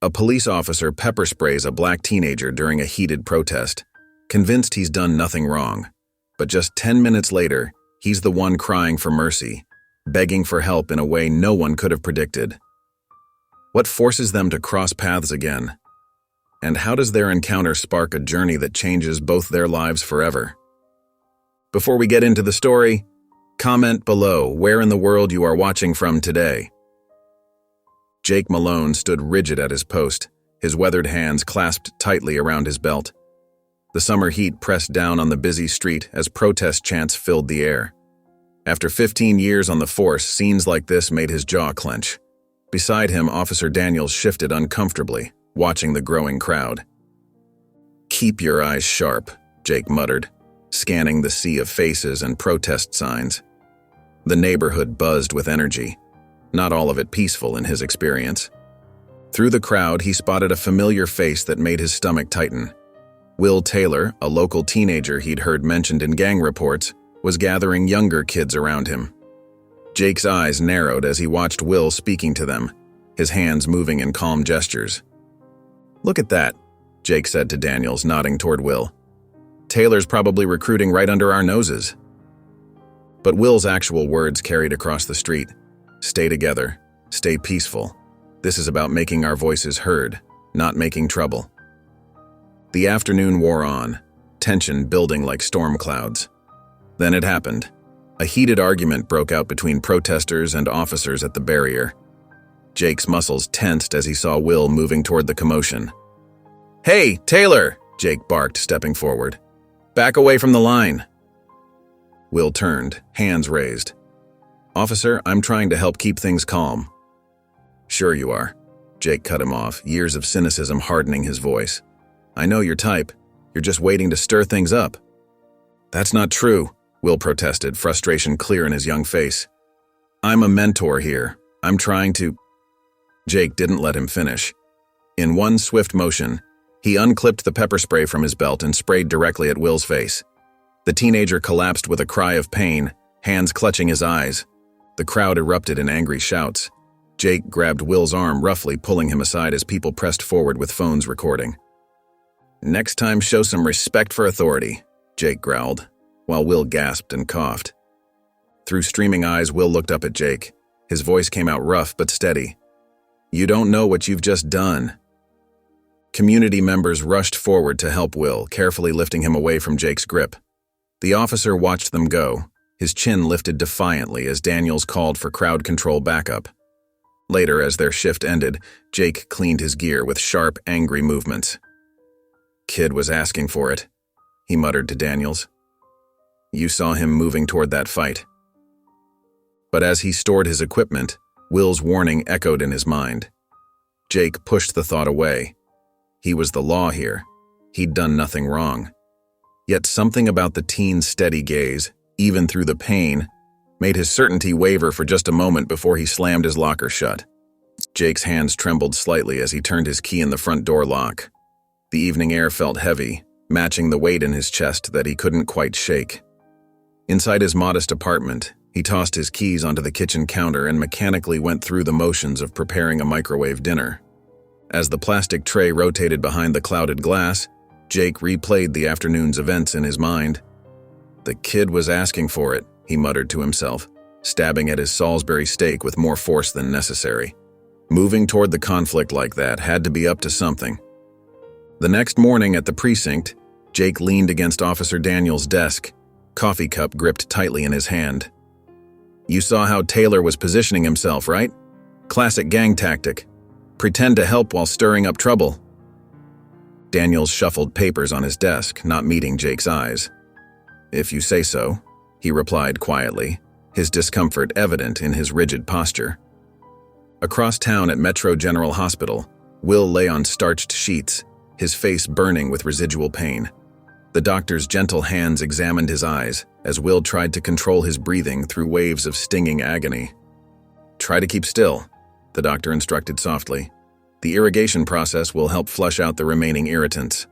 A police officer pepper sprays a black teenager during a heated protest, convinced he's done nothing wrong. But just 10 minutes later, he's the one crying for mercy, begging for help in a way no one could have predicted. What forces them to cross paths again? And how does their encounter spark a journey that changes both their lives forever? Before we get into the story, comment below where in the world you are watching from today. Jake Malone stood rigid at his post, his weathered hands clasped tightly around his belt. The summer heat pressed down on the busy street as protest chants filled the air. After 15 years on the force, scenes like this made his jaw clench. Beside him, Officer Daniels shifted uncomfortably, watching the growing crowd. "Keep your eyes sharp," Jake muttered, scanning the sea of faces and protest signs. The neighborhood buzzed with energy, not all of it peaceful in his experience. Through the crowd, he spotted a familiar face that made his stomach tighten. Will Taylor, a local teenager he'd heard mentioned in gang reports, was gathering younger kids around him. Jake's eyes narrowed as he watched Will speaking to them, his hands moving in calm gestures. "Look at that," Jake said to Daniels, nodding toward Will. "Taylor's probably recruiting right under our noses." But Will's actual words carried across the street. "Stay together. Stay peaceful. This is about making our voices heard, not making trouble." The afternoon wore on, tension building like storm clouds. Then it happened. A heated argument broke out between protesters and officers at the barrier. Jake's muscles tensed as he saw Will moving toward the commotion. "Hey, Taylor!" Jake barked, stepping forward. "Back away from the line." Will turned, hands raised. "Officer, I'm trying to help keep things calm." "Sure you are." Jake cut him off, years of cynicism hardening his voice. "I know your type. You're just waiting to stir things up." "That's not true," Will protested, frustration clear in his young face. "I'm a mentor here. I'm trying to—" Jake didn't let him finish. In one swift motion, he unclipped the pepper spray from his belt and sprayed directly at Will's face. The teenager collapsed with a cry of pain, hands clutching his eyes. The crowd erupted in angry shouts. Jake grabbed Will's arm, roughly pulling him aside as people pressed forward with phones recording. "Next time, show some respect for authority," Jake growled, while Will gasped and coughed. Through streaming eyes, Will looked up at Jake. His voice came out rough but steady. "You don't know what you've just done." Community members rushed forward to help Will, carefully lifting him away from Jake's grip. The officer watched them go, his chin lifted defiantly as Daniels called for crowd control backup. Later, as their shift ended, Jake cleaned his gear with sharp, angry movements. "Kid was asking for it," he muttered to Daniels. "You saw him moving toward that fight." But as he stored his equipment, Will's warning echoed in his mind. Jake pushed the thought away. He was the law here. He'd done nothing wrong. Yet something about the teen's steady gaze, even through the pain, made his certainty waver for just a moment before he slammed his locker shut. Jake's hands trembled slightly as he turned his key in the front door lock. The evening air felt heavy, matching the weight in his chest that he couldn't quite shake. Inside his modest apartment, he tossed his keys onto the kitchen counter and mechanically went through the motions of preparing a microwave dinner. As the plastic tray rotated behind the clouded glass, Jake replayed the afternoon's events in his mind. "The kid was asking for it," he muttered to himself, stabbing at his Salisbury steak with more force than necessary. Moving toward the conflict like that had to be up to something. The next morning at the precinct, Jake leaned against Officer Daniels' desk, coffee cup gripped tightly in his hand. "You saw how Taylor was positioning himself, right? Classic gang tactic. Pretend to help while stirring up trouble." Daniels shuffled papers on his desk, not meeting Jake's eyes. "If you say so," he replied quietly, his discomfort evident in his rigid posture. Across town at Metro General Hospital, Will lay on starched sheets, his face burning with residual pain. The doctor's gentle hands examined his eyes as Will tried to control his breathing through waves of stinging agony. "Try to keep still," the doctor instructed softly. "The irrigation process will help flush out the remaining irritants."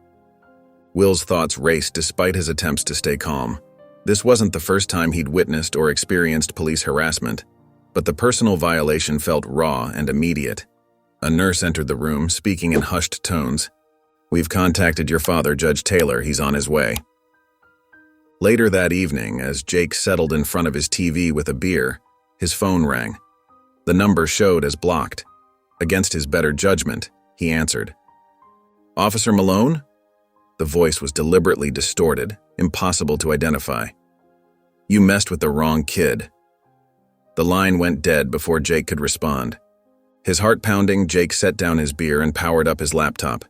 Will's thoughts raced despite his attempts to stay calm. This wasn't the first time he'd witnessed or experienced police harassment, but the personal violation felt raw and immediate. A nurse entered the room, speaking in hushed tones. "We've contacted your father, Judge Taylor. He's on his way." Later that evening, as Jake settled in front of his TV with a beer, his phone rang. The number showed as blocked. Against his better judgment, he answered. "Officer Malone?" The voice was deliberately distorted, impossible to identify. "You messed with the wrong kid." The line went dead before Jake could respond. His heart pounding, Jake set down his beer and powered up his laptop.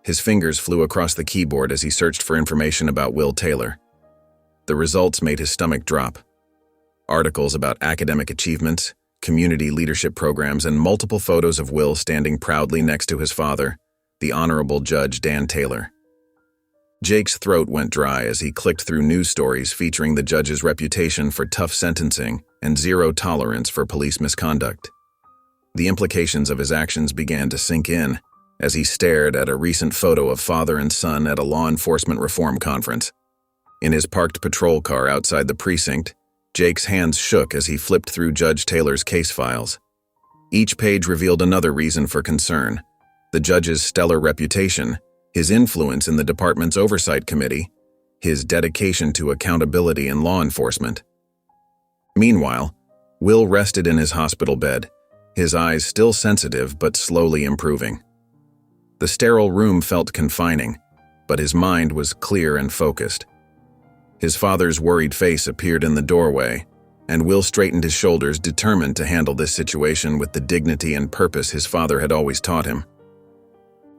His fingers flew across the keyboard as he searched for information about Will Taylor. The results made his stomach drop. Articles about academic achievements, community leadership programs, and multiple photos of Will standing proudly next to his father, the Honorable Judge Dan Taylor. Jake's throat went dry as he clicked through news stories featuring the judge's reputation for tough sentencing and zero tolerance for police misconduct. The implications of his actions began to sink in as he stared at a recent photo of father and son at a law enforcement reform conference. In his parked patrol car outside the precinct, Jake's hands shook as he flipped through Judge Taylor's case files. Each page revealed another reason for concern: the judge's stellar reputation, his influence in the department's oversight committee, his dedication to accountability and law enforcement. Meanwhile, Will rested in his hospital bed, his eyes still sensitive but slowly improving. The sterile room felt confining, but his mind was clear and focused. His father's worried face appeared in the doorway, and Will straightened his shoulders, determined to handle this situation with the dignity and purpose his father had always taught him.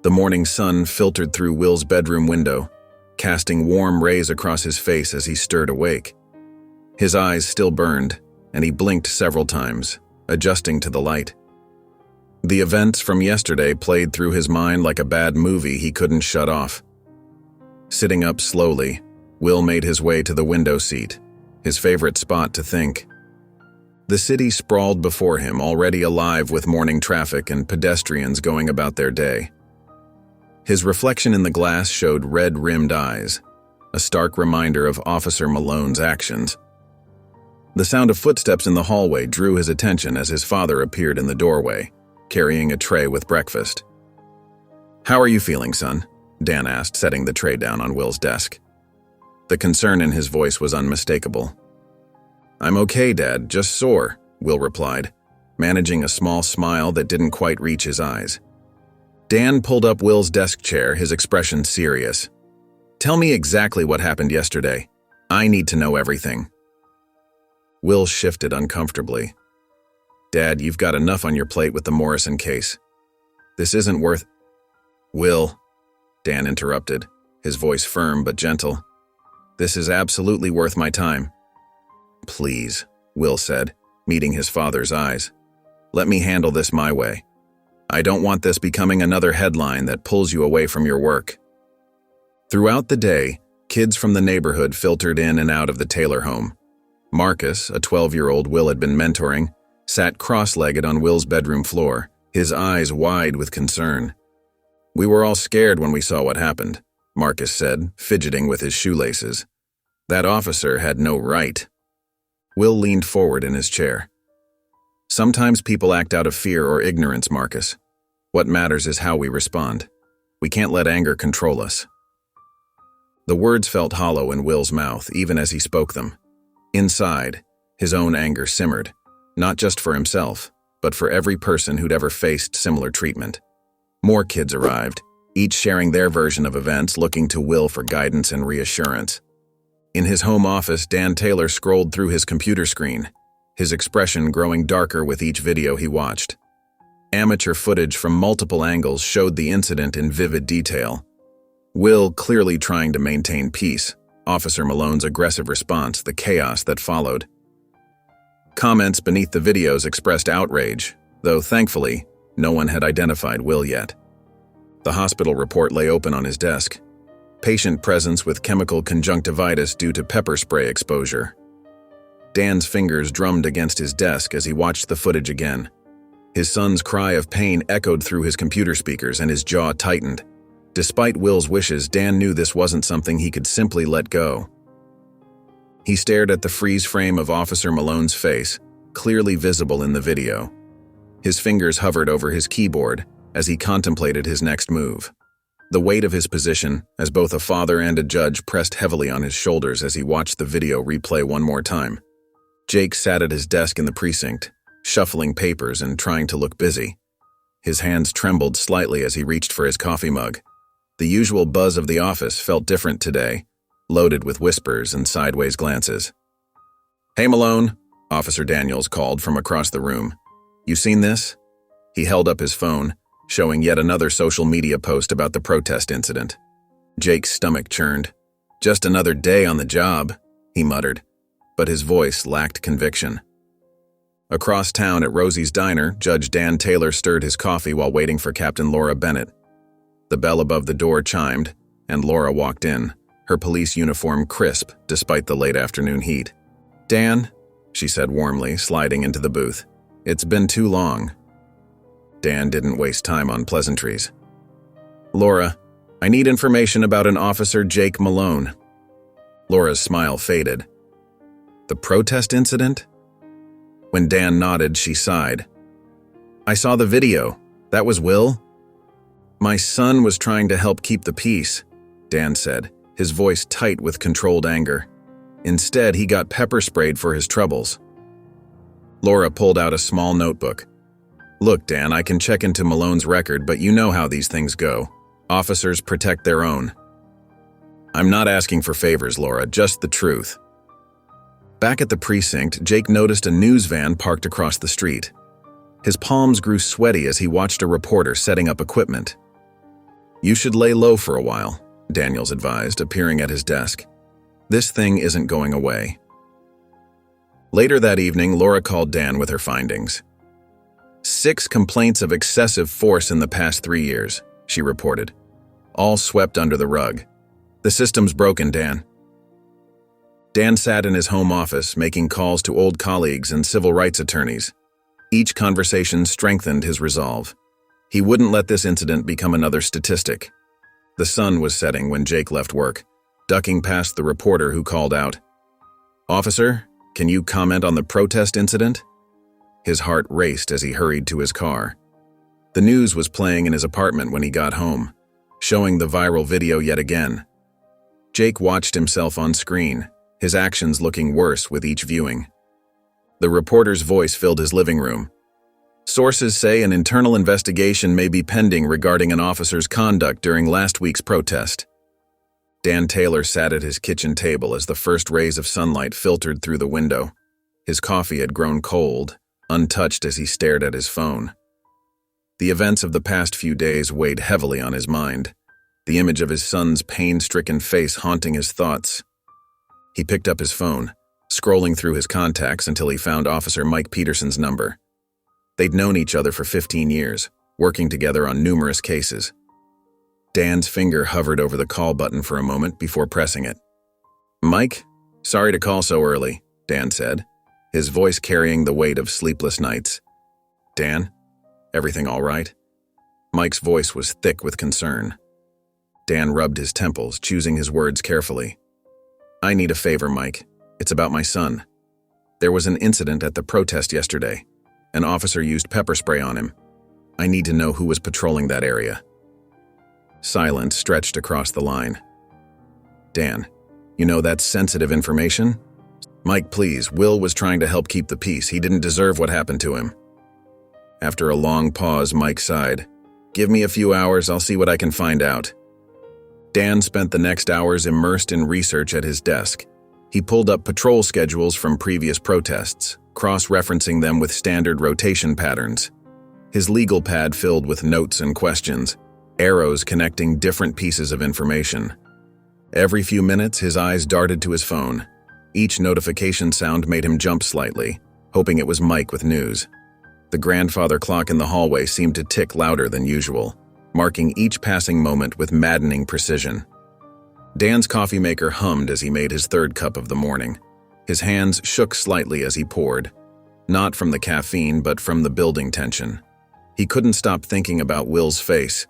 The morning sun filtered through Will's bedroom window, casting warm rays across his face as he stirred awake. His eyes still burned, and he blinked several times, adjusting to the light. The events from yesterday played through his mind like a bad movie he couldn't shut off. Sitting up slowly, Will made his way to the window seat, his favorite spot to think. The city sprawled before him, already alive with morning traffic and pedestrians going about their day. His reflection in the glass showed red-rimmed eyes, a stark reminder of Officer Malone's actions. The sound of footsteps in the hallway drew his attention as his father appeared in the doorway, carrying a tray with breakfast. "How are you feeling, son?" Dan asked, setting the tray down on Will's desk. The concern in his voice was unmistakable. "I'm okay, Dad, just sore," Will replied, managing a small smile that didn't quite reach his eyes. Dan pulled up Will's desk chair, his expression serious. "Tell me exactly what happened yesterday. I need to know everything." Will shifted uncomfortably. "Dad, you've got enough on your plate with the Morrison case. This isn't worth—" "Will," Dan interrupted, his voice firm but gentle. "This is absolutely worth my time." "Please," Will said, meeting his father's eyes. "Let me handle this my way. I don't want this becoming another headline that pulls you away from your work." Throughout the day, kids from the neighborhood filtered in and out of the Taylor home. Marcus, a 12-year-old Will had been mentoring, sat cross-legged on Will's bedroom floor, his eyes wide with concern. "We were all scared when we saw what happened," Marcus said, fidgeting with his shoelaces. "That officer had no right." Will leaned forward in his chair. "Sometimes people act out of fear or ignorance, Marcus. What matters is how we respond. We can't let anger control us." The words felt hollow in Will's mouth, even as he spoke them. Inside, his own anger simmered, not just for himself, but for every person who'd ever faced similar treatment. More kids arrived, each sharing their version of events, looking to Will for guidance and reassurance. In his home office, Dan Taylor scrolled through his computer screen, his expression growing darker with each video he watched. Amateur footage from multiple angles showed the incident in vivid detail. Will clearly trying to maintain peace, Officer Malone's aggressive response, the chaos that followed. Comments beneath the videos expressed outrage, though thankfully, no one had identified Will yet. The hospital report lay open on his desk. Patient presence with chemical conjunctivitis due to pepper spray exposure. Dan's fingers drummed against his desk as he watched the footage again. His son's cry of pain echoed through his computer speakers and his jaw tightened. Despite Will's wishes, Dan knew this wasn't something he could simply let go. He stared at the freeze frame of Officer Malone's face, clearly visible in the video. His fingers hovered over his keyboard as he contemplated his next move. The weight of his position, as both a father and a judge, pressed heavily on his shoulders as he watched the video replay one more time. Jake sat at his desk in the precinct, shuffling papers and trying to look busy. His hands trembled slightly as he reached for his coffee mug. The usual buzz of the office felt different today, loaded with whispers and sideways glances. "Hey, Malone," Officer Daniels called from across the room. "You seen this?" He held up his phone, showing yet another social media post about the protest incident. Jake's stomach churned. "Just another day on the job," he muttered, but his voice lacked conviction. Across town at Rosie's Diner, Judge Dan Taylor stirred his coffee while waiting for Captain Laura Bennett. The bell above the door chimed, and Laura walked in, her police uniform crisp despite the late afternoon heat. "Dan," she said warmly, sliding into the booth. "It's been too long." Dan didn't waste time on pleasantries. "Laura, I need information about an Officer Jake Malone." Laura's smile faded. "The protest incident?" When Dan nodded, she sighed. "I saw the video. That was Will?" "My son was trying to help keep the peace," Dan said, his voice tight with controlled anger. "Instead, he got pepper sprayed for his troubles." Laura pulled out a small notebook. "Look, Dan, I can check into Malone's record, but you know how these things go. Officers protect their own." "I'm not asking for favors, Laura, just the truth." Back at the precinct, Jake noticed a news van parked across the street. His palms grew sweaty as he watched a reporter setting up equipment. "You should lay low for a while," Daniels advised, appearing at his desk. "This thing isn't going away." Later that evening, Laura called Dan with her findings. 6 complaints of excessive force in the past 3 years, she reported. All swept under the rug. "The system's broken, Dan." Dan sat in his home office, making calls to old colleagues and civil rights attorneys. Each conversation strengthened his resolve. He wouldn't let this incident become another statistic. The sun was setting when Jake left work, ducking past the reporter who called out, "Officer, can you comment on the protest incident?" His heart raced as he hurried to his car. The news was playing in his apartment when he got home, showing the viral video yet again. Jake watched himself on screen, his actions looking worse with each viewing. The reporter's voice filled his living room. "Sources say an internal investigation may be pending regarding an officer's conduct during last week's protest." Dan Taylor sat at his kitchen table as the first rays of sunlight filtered through the window. His coffee had grown cold, untouched as he stared at his phone. The events of the past few days weighed heavily on his mind, the image of his son's pain-stricken face haunting his thoughts. He picked up his phone, scrolling through his contacts until he found Officer Mike Peterson's number. They'd known each other for 15 years, working together on numerous cases. Dan's finger hovered over the call button for a moment before pressing it. "Mike, sorry to call so early," Dan said, his voice carrying the weight of sleepless nights. "Dan, everything all right?" Mike's voice was thick with concern. Dan rubbed his temples, choosing his words carefully. "I need a favor, Mike. It's about my son. There was an incident at the protest yesterday. An officer used pepper spray on him. I need to know who was patrolling that area." Silence stretched across the line. "Dan, you know that's sensitive information?" "Mike, please, Will was trying to help keep the peace. He didn't deserve what happened to him." After a long pause, Mike sighed. "Give me a few hours, I'll see what I can find out." Dan spent the next hours immersed in research at his desk. He pulled up patrol schedules from previous protests, cross-referencing them with standard rotation patterns. His legal pad filled with notes and questions, arrows connecting different pieces of information. Every few minutes, his eyes darted to his phone. Each notification sound made him jump slightly, hoping it was Mike with news. The grandfather clock in the hallway seemed to tick louder than usual, marking each passing moment with maddening precision. Dan's coffee maker hummed as he made his third cup of the morning. His hands shook slightly as he poured, not from the caffeine but from the building tension. He couldn't stop thinking about Will's face,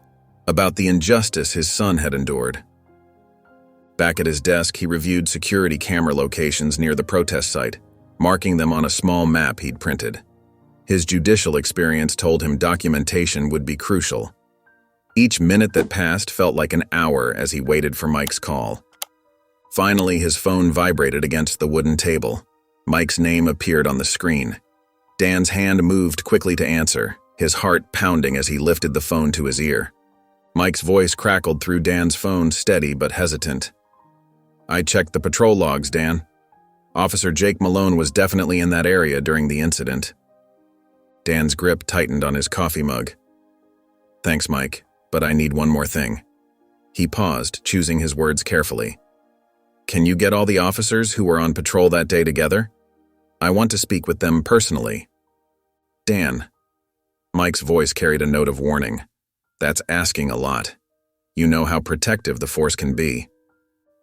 about the injustice his son had endured. Back at his desk, he reviewed security camera locations near the protest site, marking them on a small map he'd printed. His judicial experience told him documentation would be crucial. Each minute that passed felt like an hour as he waited for Mike's call. Finally, his phone vibrated against the wooden table. Mike's name appeared on the screen. Dan's hand moved quickly to answer, his heart pounding as he lifted the phone to his ear. Mike's voice crackled through Dan's phone, steady but hesitant. "I checked the patrol logs, Dan. Officer Jake Malone was definitely in that area during the incident." Dan's grip tightened on his coffee mug. "Thanks, Mike, but I need one more thing." He paused, choosing his words carefully. "Can you get all the officers who were on patrol that day together? I want to speak with them personally." "Dan." Mike's voice carried a note of warning. "That's asking a lot. You know how protective the force can be.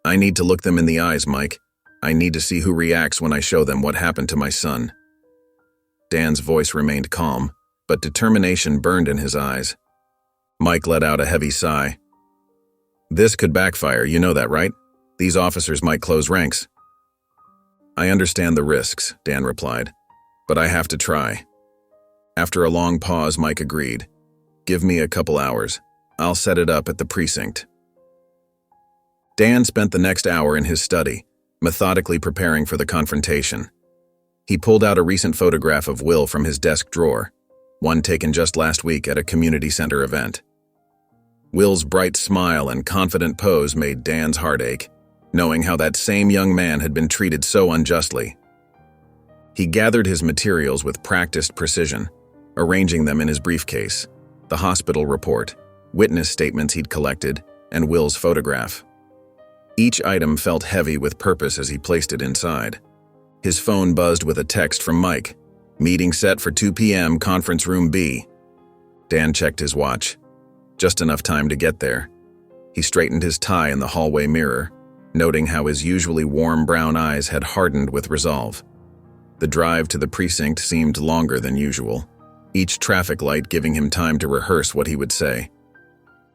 I need to look them in the eyes, Mike. I need to see who reacts when I show them what happened to my son." Dan's voice remained calm, but determination burned in his eyes. Mike let out a heavy sigh. "This could backfire, you know that, right? These officers might close ranks." "I understand the risks," Dan replied, "but I have to try." After a long pause, Mike agreed. "Give me a couple hours. I'll set it up at the precinct." Dan spent the next hour in his study, methodically preparing for the confrontation. He pulled out a recent photograph of Will from his desk drawer, one taken just last week at a community center event. Will's bright smile and confident pose made Dan's heart ache, knowing how that same young man had been treated so unjustly. He gathered his materials with practiced precision, arranging them in his briefcase, the hospital report, witness statements he'd collected, and Will's photograph. Each item felt heavy with purpose as he placed it inside. His phone buzzed with a text from Mike. "Meeting set for 2 p.m., conference room B." Dan checked his watch. Just enough time to get there. He straightened his tie in the hallway mirror, noting how his usually warm brown eyes had hardened with resolve. The drive to the precinct seemed longer than usual, each traffic light giving him time to rehearse what he would say.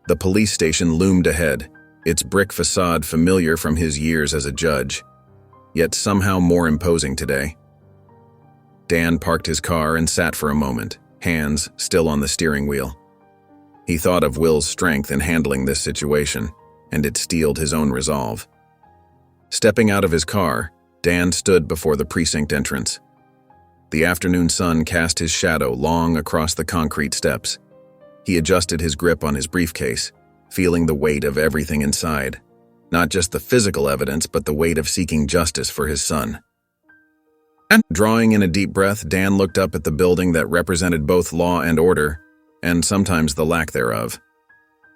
The police station loomed ahead, its brick facade familiar from his years as a judge, yet somehow more imposing today. Dan parked his car and sat for a moment, hands still on the steering wheel. He thought of Will's strength in handling this situation, and it steeled his own resolve. Stepping out of his car, Dan stood before the precinct entrance. The afternoon sun cast his shadow long across the concrete steps. He adjusted his grip on his briefcase, feeling the weight of everything inside, not just the physical evidence, but the weight of seeking justice for his son. And drawing in a deep breath, Dan looked up at the building that represented both law and order, and sometimes the lack thereof.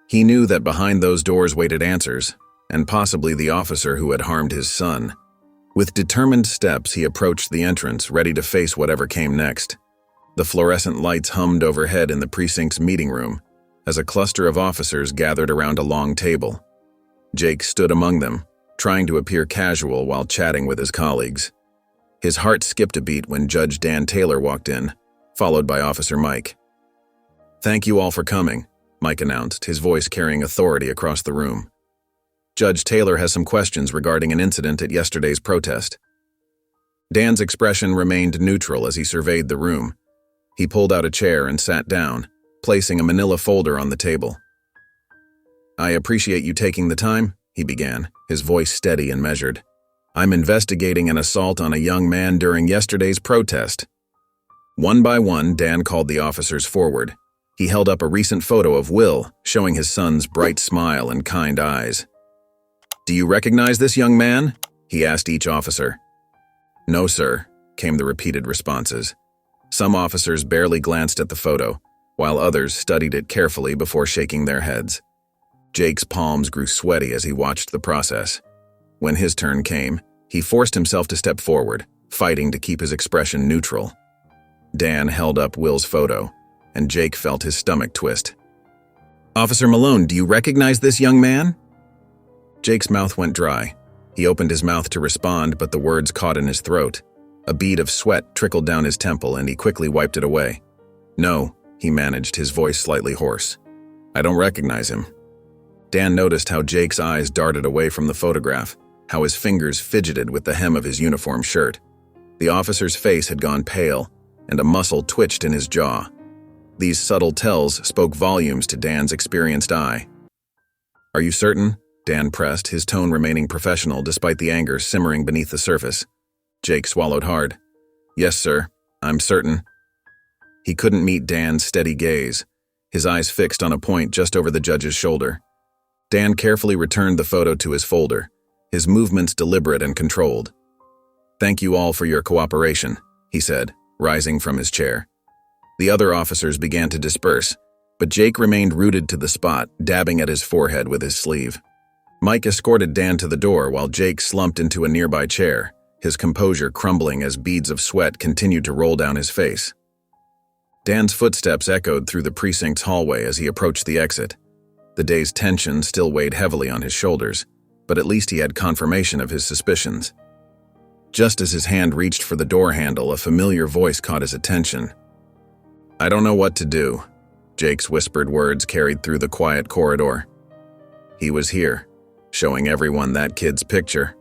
He knew that behind those doors waited answers, and possibly the officer who had harmed his son. With determined steps, he approached the entrance, ready to face whatever came next. The fluorescent lights hummed overhead in the precinct's meeting room, as a cluster of officers gathered around a long table. Jake stood among them, trying to appear casual while chatting with his colleagues. His heart skipped a beat when Judge Dan Taylor walked in, followed by Officer Mike. "Thank you all for coming," Mike announced, his voice carrying authority across the room. "Judge Taylor has some questions regarding an incident at yesterday's protest." Dan's expression remained neutral as he surveyed the room. He pulled out a chair and sat down, placing a manila folder on the table. "I appreciate you taking the time," he began, his voice steady and measured. "I'm investigating an assault on a young man during yesterday's protest." One by one, Dan called the officers forward. He held up a recent photo of Will, showing his son's bright smile and kind eyes. "Do you recognize this young man?" he asked each officer. "No, sir," came the repeated responses. Some officers barely glanced at the photo, while others studied it carefully before shaking their heads. Jake's palms grew sweaty as he watched the process. When his turn came, he forced himself to step forward, fighting to keep his expression neutral. Dan held up Will's photo, and Jake felt his stomach twist. "Officer Malone, do you recognize this young man?" Jake's mouth went dry. He opened his mouth to respond, but the words caught in his throat. A bead of sweat trickled down his temple, and he quickly wiped it away. "No," he managed, his voice slightly hoarse. "I don't recognize him." Dan noticed how Jake's eyes darted away from the photograph, how his fingers fidgeted with the hem of his uniform shirt. The officer's face had gone pale, and a muscle twitched in his jaw. These subtle tells spoke volumes to Dan's experienced eye. "Are you certain?" Dan pressed, his tone remaining professional despite the anger simmering beneath the surface. Jake swallowed hard. "Yes, sir. I'm certain." He couldn't meet Dan's steady gaze, his eyes fixed on a point just over the judge's shoulder. Dan carefully returned the photo to his folder, his movements deliberate and controlled. "Thank you all for your cooperation," he said, rising from his chair. The other officers began to disperse, but Jake remained rooted to the spot, dabbing at his forehead with his sleeve. Mike escorted Dan to the door while Jake slumped into a nearby chair, his composure crumbling as beads of sweat continued to roll down his face. Dan's footsteps echoed through the precinct's hallway as he approached the exit. The day's tension still weighed heavily on his shoulders, but at least he had confirmation of his suspicions. Just as his hand reached for the door handle, a familiar voice caught his attention. "I don't know what to do," Jake's whispered words carried through the quiet corridor. He was here, showing everyone that kid's picture.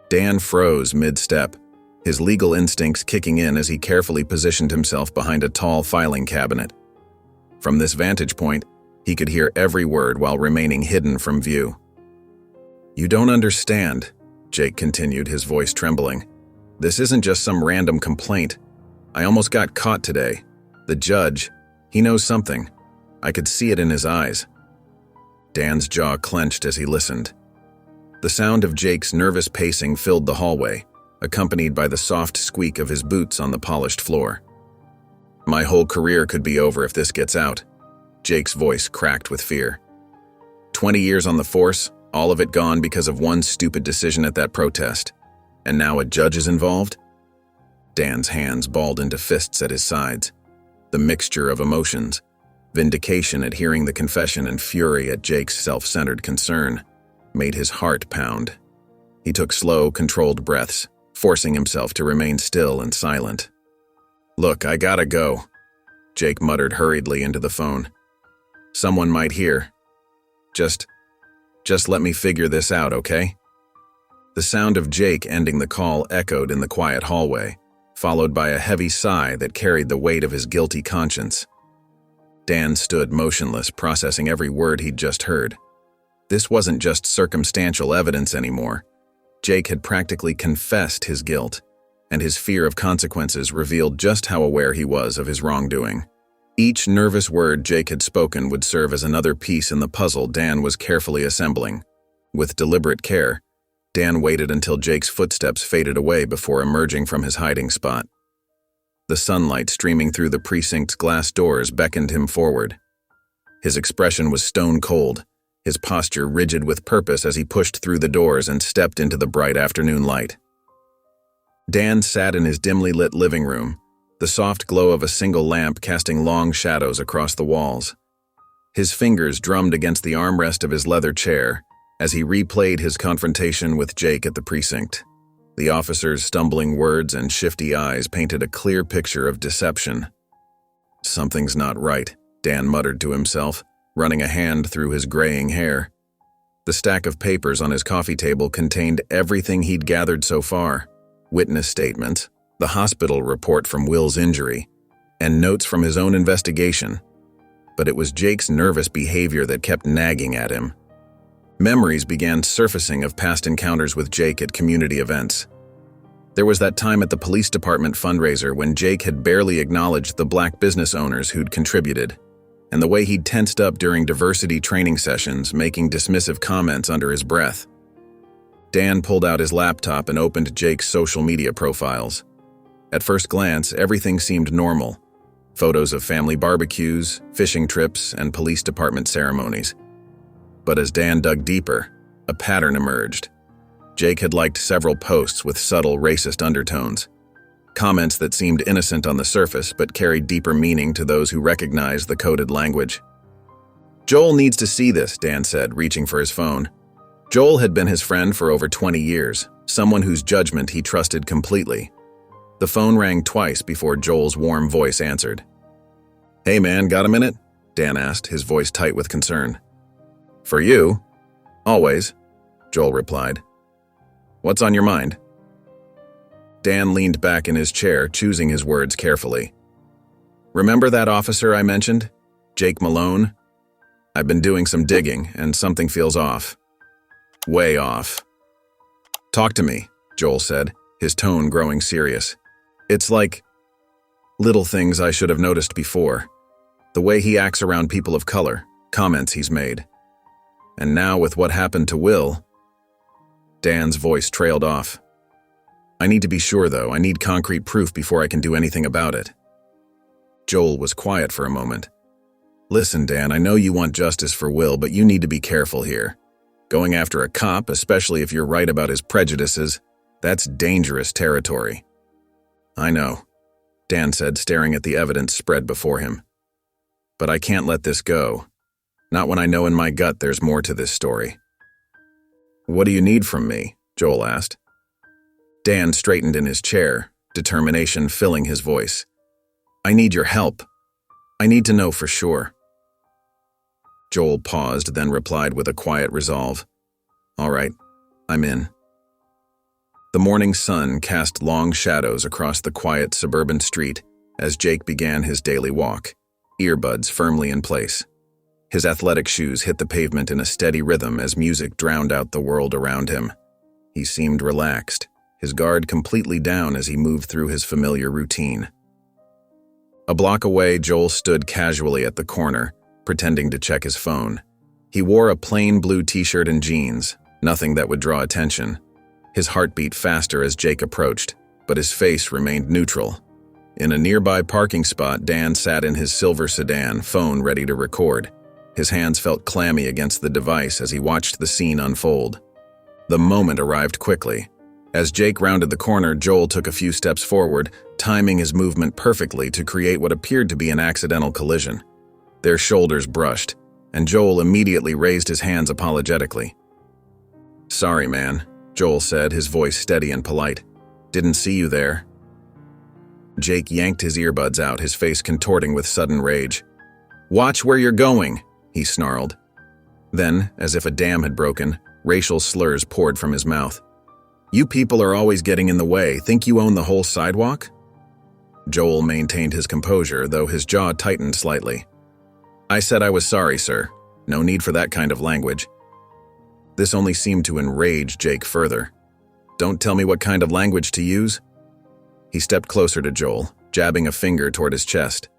Dan froze mid-step, his legal instincts kicking in as he carefully positioned himself behind a tall filing cabinet. From this vantage point, he could hear every word while remaining hidden from view. "You don't understand," Jake continued, his voice trembling. "This isn't just some random complaint. I almost got caught today. The judge, he knows something. I could see it in his eyes." Dan's jaw clenched as he listened. The sound of Jake's nervous pacing filled the hallway, accompanied by the soft squeak of his boots on the polished floor. "My whole career could be over if this gets out." Jake's voice cracked with fear. 20 years on the force, all of it gone because of one stupid decision at that protest. And now a judge is involved? Dan's hands balled into fists at his sides. The mixture of emotions, vindication at hearing the confession and fury at Jake's self-centered concern, made his heart pound. He took slow, controlled breaths, forcing himself to remain still and silent. "Look, I gotta go," Jake muttered hurriedly into the phone. "Someone might hear. Just let me figure this out, okay?" The sound of Jake ending the call echoed in the quiet hallway, followed by a heavy sigh that carried the weight of his guilty conscience. Dan stood motionless, processing every word he'd just heard. This wasn't just circumstantial evidence anymore. Jake had practically confessed his guilt, and his fear of consequences revealed just how aware he was of his wrongdoing. Each nervous word Jake had spoken would serve as another piece in the puzzle Dan was carefully assembling. With deliberate care, Dan waited until Jake's footsteps faded away before emerging from his hiding spot. The sunlight streaming through the precinct's glass doors beckoned him forward. His expression was stone cold, his posture rigid with purpose as he pushed through the doors and stepped into the bright afternoon light. Dan sat in his dimly lit living room, the soft glow of a single lamp casting long shadows across the walls. His fingers drummed against the armrest of his leather chair as he replayed his confrontation with Jake at the precinct. The officer's stumbling words and shifty eyes painted a clear picture of deception. "Something's not right," Dan muttered to himself, running a hand through his graying hair. The stack of papers on his coffee table contained everything he'd gathered so far: witness statements, the hospital report from Will's injury, and notes from his own investigation. But it was Jake's nervous behavior that kept nagging at him. Memories began surfacing of past encounters with Jake at community events. There was that time at the police department fundraiser when Jake had barely acknowledged the black business owners who'd contributed, and the way he'd tensed up during diversity training sessions, making dismissive comments under his breath. Dan pulled out his laptop and opened Jake's social media profiles. At first glance, everything seemed normal. Photos of family barbecues, fishing trips, and police department ceremonies. But as Dan dug deeper, a pattern emerged. Jake had liked several posts with subtle racist undertones. Comments that seemed innocent on the surface but carried deeper meaning to those who recognized the coded language. "Joel needs to see this," Dan said, reaching for his phone. Joel had been his friend for over 20 years, someone whose judgment he trusted completely. The phone rang twice before Joel's warm voice answered. "Hey man, got a minute?" Dan asked, his voice tight with concern. "For you? Always," Joel replied. "What's on your mind?" Dan leaned back in his chair, choosing his words carefully. Remember that officer I mentioned? Jake Malone? I've been doing some digging, and something feels off. Way off. Talk to me, Joel said, his tone growing serious. It's like little things I should have noticed before. The way he acts around people of color, comments he's made. And now with what happened to Will... Dan's voice trailed off. I need to be sure, though. I need concrete proof before I can do anything about it. Joel was quiet for a moment. Listen, Dan, I know you want justice for Will, but you need to be careful here. Going after a cop, especially if you're right about his prejudices, that's dangerous territory. I know, Dan said, staring at the evidence spread before him. But I can't let this go. Not when I know in my gut there's more to this story. What do you need from me? Joel asked. Dan straightened in his chair, determination filling his voice. I need your help. I need to know for sure. Joel paused, then replied with a quiet resolve. All right, I'm in. The morning sun cast long shadows across the quiet suburban street as Jake began his daily walk, earbuds firmly in place. His athletic shoes hit the pavement in a steady rhythm as music drowned out the world around him. He seemed relaxed, his guard completely down as he moved through his familiar routine. A block away, Joel stood casually at the corner, pretending to check his phone. He wore a plain blue t-shirt and jeans, nothing that would draw attention. His heart beat faster as Jake approached, but his face remained neutral. In a nearby parking spot, Dan sat in his silver sedan, phone ready to record. His hands felt clammy against the device as he watched the scene unfold. The moment arrived quickly. As Jake rounded the corner, Joel took a few steps forward, timing his movement perfectly to create what appeared to be an accidental collision. Their shoulders brushed, and Joel immediately raised his hands apologetically. Sorry, man, Joel said, his voice steady and polite. Didn't see you there. Jake yanked his earbuds out, his face contorting with sudden rage. Watch where you're going, he snarled. Then, as if a dam had broken, racial slurs poured from his mouth. You people are always getting in the way. Think you own the whole sidewalk? Joel maintained his composure, though his jaw tightened slightly. I said I was sorry, sir. No need for that kind of language. This only seemed to enrage Jake further. Don't tell me what kind of language to use. He stepped closer to Joel, jabbing a finger toward his chest.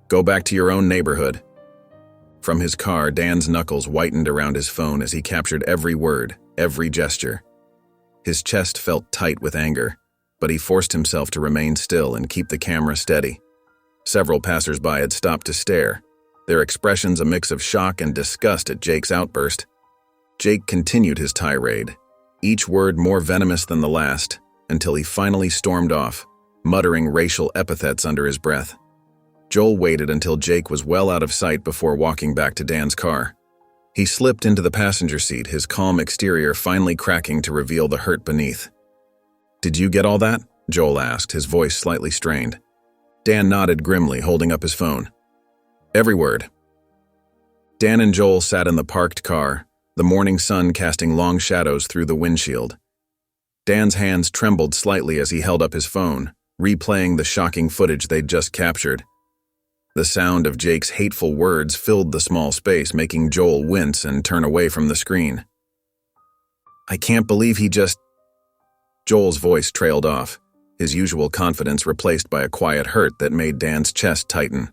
Go back to your own neighborhood. From his car, Dan's knuckles whitened around his phone as he captured every word, every gesture. His chest felt tight with anger, but he forced himself to remain still and keep the camera steady. Several passers-by had stopped to stare, their expressions a mix of shock and disgust at Jake's outburst. Jake continued his tirade, each word more venomous than the last, until he finally stormed off, muttering racial epithets under his breath. Joel waited until Jake was well out of sight before walking back to Dan's car. He slipped into the passenger seat, his calm exterior finally cracking to reveal the hurt beneath. Did you get all that? Joel asked, his voice slightly strained. Dan nodded grimly, holding up his phone. Every word. Dan and Joel sat in the parked car, the morning sun casting long shadows through the windshield. Dan's hands trembled slightly as he held up his phone, replaying the shocking footage they'd just captured. The sound of Jake's hateful words filled the small space, making Joel wince and turn away from the screen. I can't believe he just... Joel's voice trailed off, his usual confidence replaced by a quiet hurt that made Dan's chest tighten.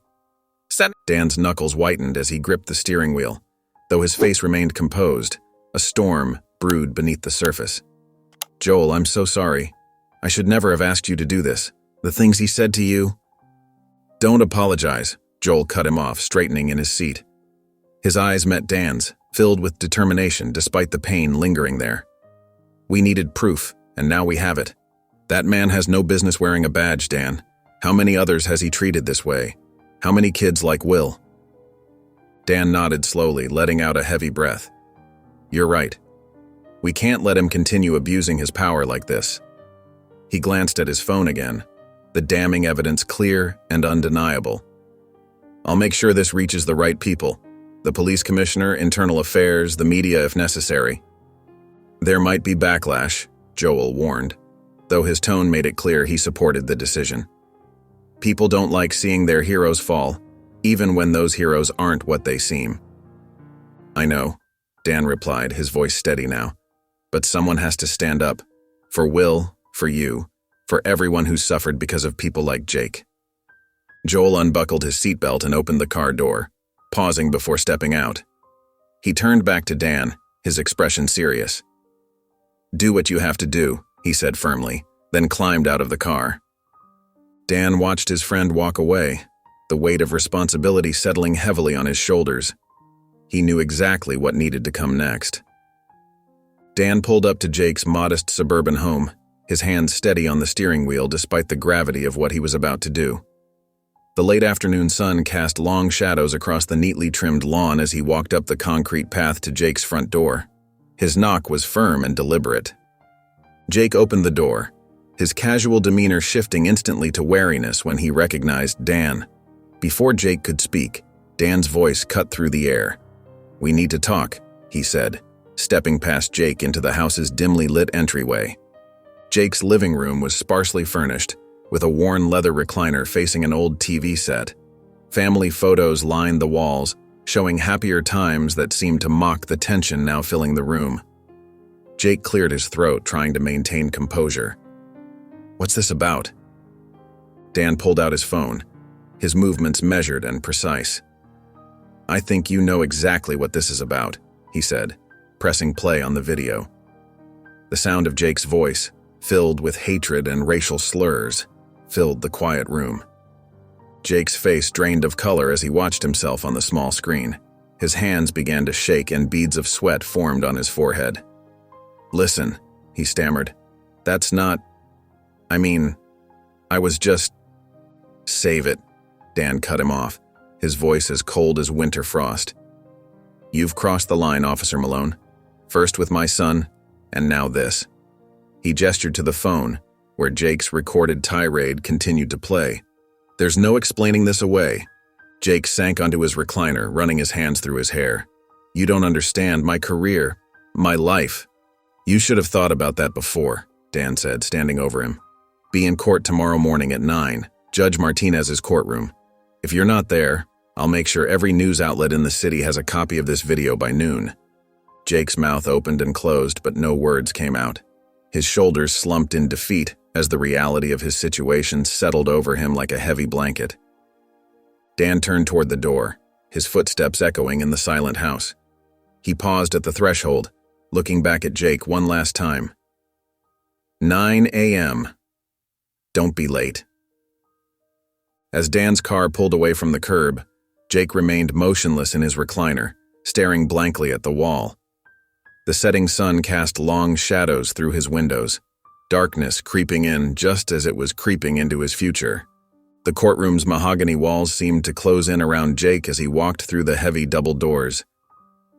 Dan's knuckles whitened as he gripped the steering wheel, though his face remained composed. A storm brewed beneath the surface. Joel, I'm so sorry. I should never have asked you to do this. The things he said to you... Don't apologize, Joel cut him off, straightening in his seat. His eyes met Dan's, filled with determination despite the pain lingering there. We needed proof, and now we have it. That man has no business wearing a badge, Dan. How many others has he treated this way? How many kids like Will? Dan nodded slowly, letting out a heavy breath. You're right. We can't let him continue abusing his power like this. He glanced at his phone again, the damning evidence clear and undeniable. I'll make sure this reaches the right people. The police commissioner, internal affairs, the media if necessary. There might be backlash, Joel warned. though his tone made it clear he supported the decision. People don't like seeing their heroes fall, even when those heroes aren't what they seem. I know, Dan replied, his voice steady now. But someone has to stand up. For Will, for you, for everyone who's suffered because of people like Jake. Joel unbuckled his seatbelt and opened the car door, pausing before stepping out. He turned back to Dan, his expression serious. Do what you have to do, he said firmly, then climbed out of the car. Dan watched his friend walk away, the weight of responsibility settling heavily on his shoulders. He knew exactly what needed to come next. Dan pulled up to Jake's modest suburban home, his hands steady on the steering wheel despite the gravity of what he was about to do. The late afternoon sun cast long shadows across the neatly trimmed lawn as he walked up the concrete path to Jake's front door. His knock was firm and deliberate. Jake opened the door, his casual demeanor shifting instantly to wariness when he recognized Dan. Before Jake could speak, Dan's voice cut through the air. "We need to talk," he said, stepping past Jake into the house's dimly lit entryway. Jake's living room was sparsely furnished, with a worn leather recliner facing an old TV set. Family photos lined the walls, showing happier times that seemed to mock the tension now filling the room. Jake cleared his throat, trying to maintain composure. "What's this about?" Dan pulled out his phone, his movements measured and precise. "I think you know exactly what this is about," he said, pressing play on the video. The sound of Jake's voice, filled with hatred and racial slurs, filled the quiet room. Jake's face drained of color as he watched himself on the small screen. His hands began to shake and beads of sweat formed on his forehead. "Listen," he stammered. "That's not... I was just..." "Save it," Dan cut him off, his voice as cold as winter frost. "You've crossed the line, Officer Malone. First with my son, and now this." He gestured to the phone, where Jake's recorded tirade continued to play. "There's no explaining this away." Jake sank onto his recliner, running his hands through his hair. "You don't understand my career, my life." "You should have thought about that before," Dan said, standing over him. "Be in court tomorrow morning at 9, Judge Martinez's courtroom. If you're not there, I'll make sure every news outlet in the city has a copy of this video by noon." Jake's mouth opened and closed, but no words came out. His shoulders slumped in defeat as the reality of his situation settled over him like a heavy blanket. Dan turned toward the door, his footsteps echoing in the silent house. He paused at the threshold, looking back at Jake one last time. 9 a.m. Don't be late. As Dan's car pulled away from the curb, Jake remained motionless in his recliner, staring blankly at the wall. The setting sun cast long shadows through his windows, darkness creeping in just as it was creeping into his future. The courtroom's mahogany walls seemed to close in around Jake as he walked through the heavy double doors.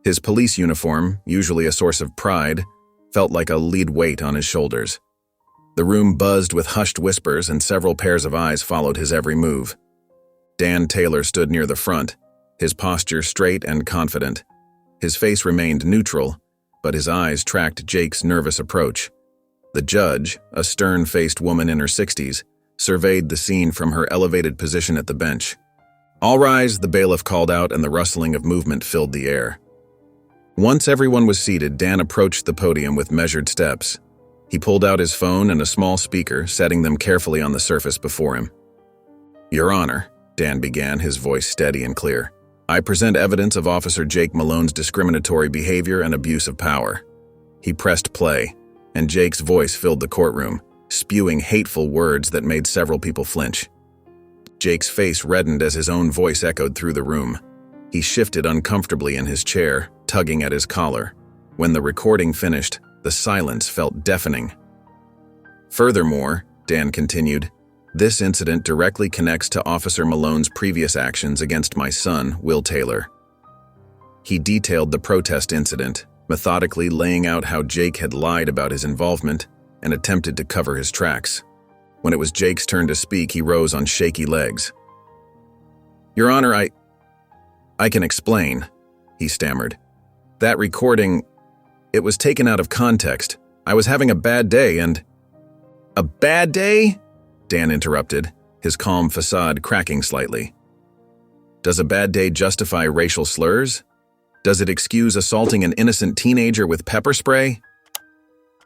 His police uniform, usually a source of pride, felt like a lead weight on his shoulders. The room buzzed with hushed whispers and several pairs of eyes followed his every move. Dan Taylor stood near the front, his posture straight and confident. His face remained neutral, but his eyes tracked Jake's nervous approach. The judge, a stern-faced woman in her 60s, surveyed the scene from her elevated position at the bench. "All rise," the bailiff called out, and the rustling of movement filled the air. Once everyone was seated, Dan approached the podium with measured steps. He pulled out his phone and a small speaker, setting them carefully on the surface before him. "Your Honor," Dan began, his voice steady and clear, "I present evidence of Officer Jake Malone's discriminatory behavior and abuse of power." He pressed play, and Jake's voice filled the courtroom, spewing hateful words that made several people flinch. Jake's face reddened as his own voice echoed through the room. He shifted uncomfortably in his chair, tugging at his collar. When the recording finished, the silence felt deafening. "Furthermore," Dan continued, "this incident directly connects to Officer Malone's previous actions against my son, Will Taylor." He detailed the protest incident, methodically laying out how Jake had lied about his involvement and attempted to cover his tracks. When it was Jake's turn to speak, he rose on shaky legs. "Your Honor, I can explain," he stammered. "That recording, it was taken out of context. I was having a bad day and..." A bad day? Dan interrupted, his calm facade cracking slightly. Does a bad day justify racial slurs? Does it excuse assaulting an innocent teenager with pepper spray?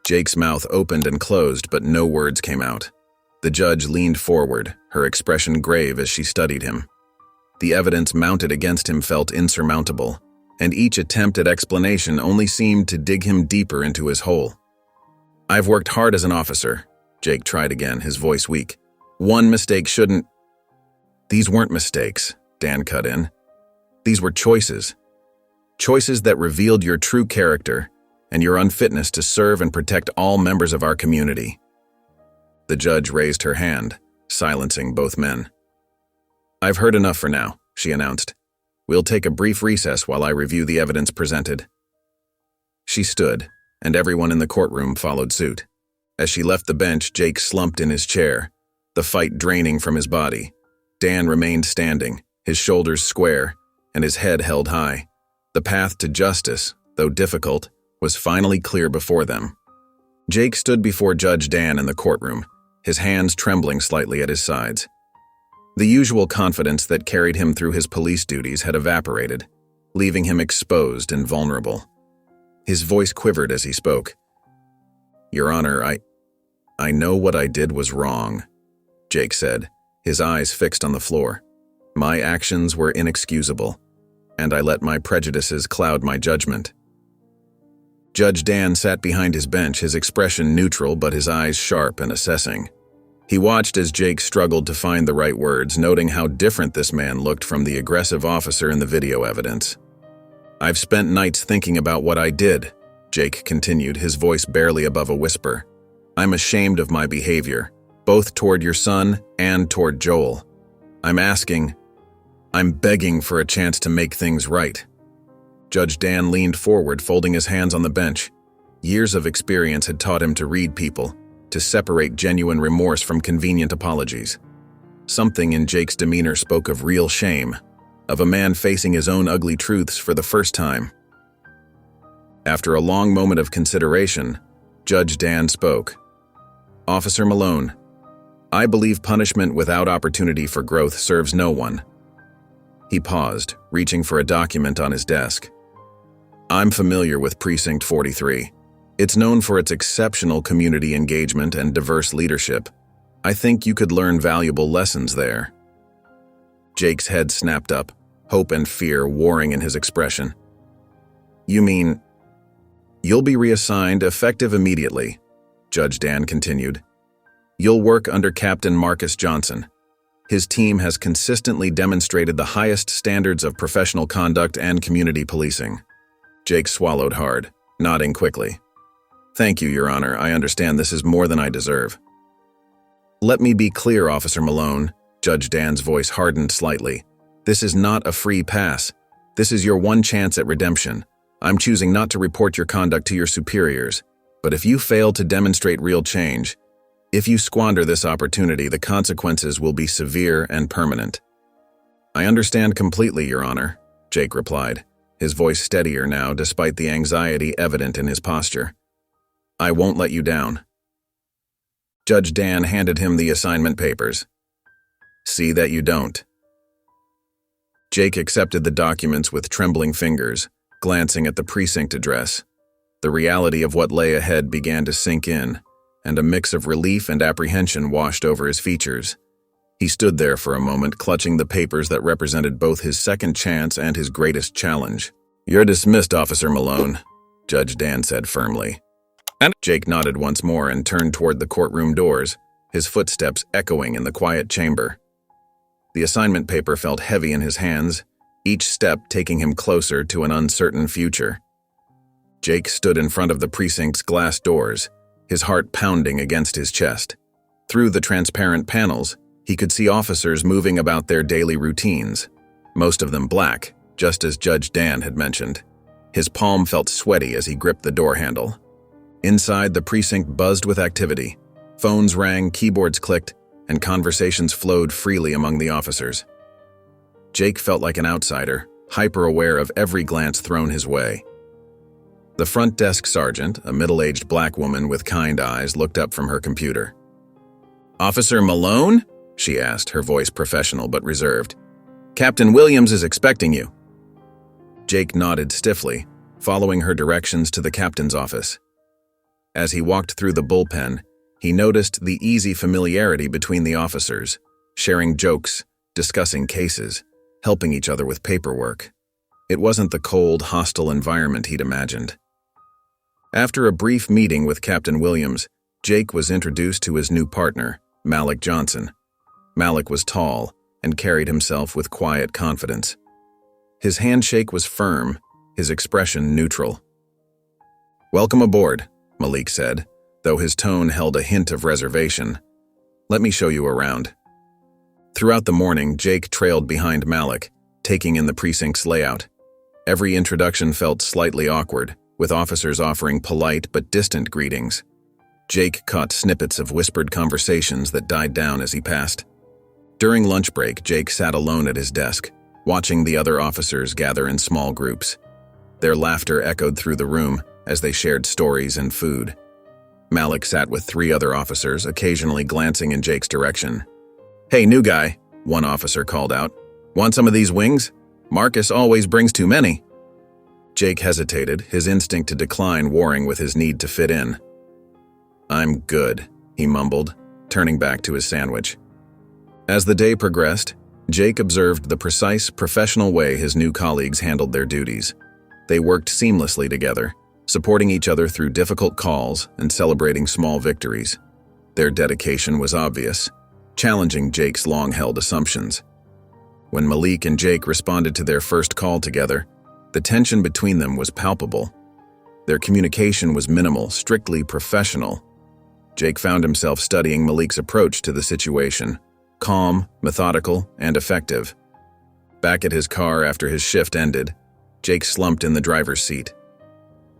Jake's mouth opened and closed, but no words came out. The judge leaned forward, her expression grave as she studied him. The evidence mounted against him felt insurmountable, and each attempt at explanation only seemed to dig him deeper into his hole. I've worked hard as an officer, Jake tried again, his voice weak. One mistake shouldn't… These weren't mistakes, Dan cut in. These were choices. Choices that revealed your true character and your unfitness to serve and protect all members of our community. The judge raised her hand, silencing both men. I've heard enough for now, she announced. We'll take a brief recess while I review the evidence presented. She stood, and everyone in the courtroom followed suit. As she left the bench, Jake slumped in his chair, the fight draining from his body. Dan remained standing, his shoulders square, and his head held high. The path to justice, though difficult, was finally clear before them. Jake stood before Judge Dan in the courtroom, his hands trembling slightly at his sides. The usual confidence that carried him through his police duties had evaporated, leaving him exposed and vulnerable. His voice quivered as he spoke. Your Honor, I know what I did was wrong, Jake said, his eyes fixed on the floor. My actions were inexcusable, and I let my prejudices cloud my judgment. Judge Dan sat behind his bench, his expression neutral but his eyes sharp and assessing. He watched as Jake struggled to find the right words, noting how different this man looked from the aggressive officer in the video evidence. I've spent nights thinking about what I did, Jake continued, his voice barely above a whisper. I'm ashamed of my behavior, both toward your son and toward Joel. I'm begging for a chance to make things right. Judge Dan leaned forward, folding his hands on the bench. Years of experience had taught him to read people, to separate genuine remorse from convenient apologies. Something in Jake's demeanor spoke of real shame, of a man facing his own ugly truths for the first time. After a long moment of consideration, Judge Dan spoke. Officer Malone, I believe punishment without opportunity for growth serves no one. He paused, reaching for a document on his desk. I'm familiar with Precinct 43. It's known for its exceptional community engagement and diverse leadership. I think you could learn valuable lessons there. Jake's head snapped up, hope and fear warring in his expression. You mean, you'll be reassigned effective immediately, Judge Dan continued. You'll work under Captain Marcus Johnson. His team has consistently demonstrated the highest standards of professional conduct and community policing. Jake swallowed hard, nodding quickly. Thank you, Your Honor. I understand this is more than I deserve. Let me be clear, Officer Malone. Judge Dan's voice hardened slightly. This is not a free pass. This is your one chance at redemption. I'm choosing not to report your conduct to your superiors. But if you fail to demonstrate real change, if you squander this opportunity, the consequences will be severe and permanent. I understand completely, Your Honor, Jake replied, his voice steadier now despite the anxiety evident in his posture. I won't let you down. Judge Dan handed him the assignment papers. See that you don't. Jake accepted the documents with trembling fingers, glancing at the precinct address. The reality of what lay ahead began to sink in, and a mix of relief and apprehension washed over his features. He stood there for a moment, clutching the papers that represented both his second chance and his greatest challenge. You're dismissed, Officer Malone, Judge Dan said firmly. And Jake nodded once more and turned toward the courtroom doors, his footsteps echoing in the quiet chamber. The assignment paper felt heavy in his hands, each step taking him closer to an uncertain future. Jake stood in front of the precinct's glass doors, his heart pounding against his chest. Through the transparent panels, he could see officers moving about their daily routines, most of them black, just as Judge Dan had mentioned. His palm felt sweaty as he gripped the door handle. Inside, the precinct buzzed with activity. Phones rang, keyboards clicked, and conversations flowed freely among the officers. Jake felt like an outsider, hyper-aware of every glance thrown his way. The front desk sergeant, a middle-aged black woman with kind eyes, looked up from her computer. "Officer Malone?" she asked, her voice professional but reserved. "Captain Williams is expecting you." Jake nodded stiffly, following her directions to the captain's office. As he walked through the bullpen, he noticed the easy familiarity between the officers, sharing jokes, discussing cases, helping each other with paperwork. It wasn't the cold, hostile environment he'd imagined. After a brief meeting with Captain Williams, Jake was introduced to his new partner, Malik Johnson. Malik was tall and carried himself with quiet confidence. His handshake was firm, his expression neutral. "Welcome aboard," Malik said, though his tone held a hint of reservation. "Let me show you around." Throughout the morning, Jake trailed behind Malik, taking in the precinct's layout. Every introduction felt slightly awkward, with officers offering polite but distant greetings. Jake caught snippets of whispered conversations that died down as he passed. During lunch break, Jake sat alone at his desk, watching the other officers gather in small groups. Their laughter echoed through the room as they shared stories and food. Malik sat with 3 other officers, occasionally glancing in Jake's direction. "Hey, new guy," one officer called out. "Want some of these wings? Marcus always brings too many." Jake hesitated, his instinct to decline warring with his need to fit in. "I'm good," he mumbled, turning back to his sandwich. As the day progressed, Jake observed the precise, professional way his new colleagues handled their duties. They worked seamlessly together, supporting each other through difficult calls and celebrating small victories. Their dedication was obvious, challenging Jake's long-held assumptions. When Malik and Jake responded to their first call together, the tension between them was palpable. Their communication was minimal, strictly professional. Jake found himself studying Malik's approach to the situation, calm, methodical, and effective. Back at his car after his shift ended, Jake slumped in the driver's seat.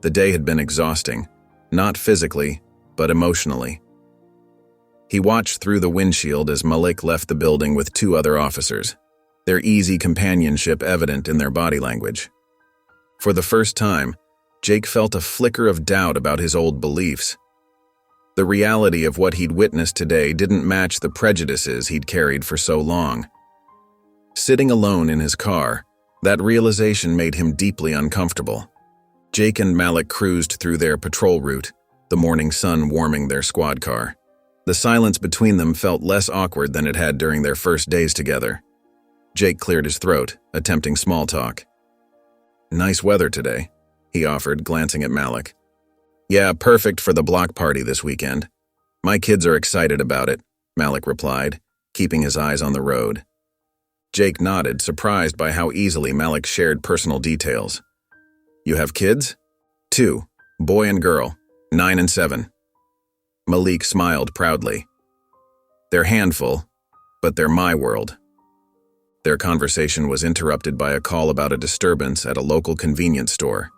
The day had been exhausting, not physically, but emotionally. He watched through the windshield as Malik left the building with 2 other officers, their easy companionship evident in their body language. For the first time, Jake felt a flicker of doubt about his old beliefs. The reality of what he'd witnessed today didn't match the prejudices he'd carried for so long. Sitting alone in his car, that realization made him deeply uncomfortable. Jake and Malik cruised through their patrol route, the morning sun warming their squad car. The silence between them felt less awkward than it had during their first days together. Jake cleared his throat, attempting small talk. "Nice weather today," he offered, glancing at Malik. "Yeah, perfect for the block party this weekend. My kids are excited about it," Malik replied, keeping his eyes on the road. Jake nodded, surprised by how easily Malik shared personal details. "You have kids?" "2, boy and girl, 9 and 7. Malik smiled proudly. "They're handful, but they're my world." Their conversation was interrupted by a call about a disturbance at a local convenience store.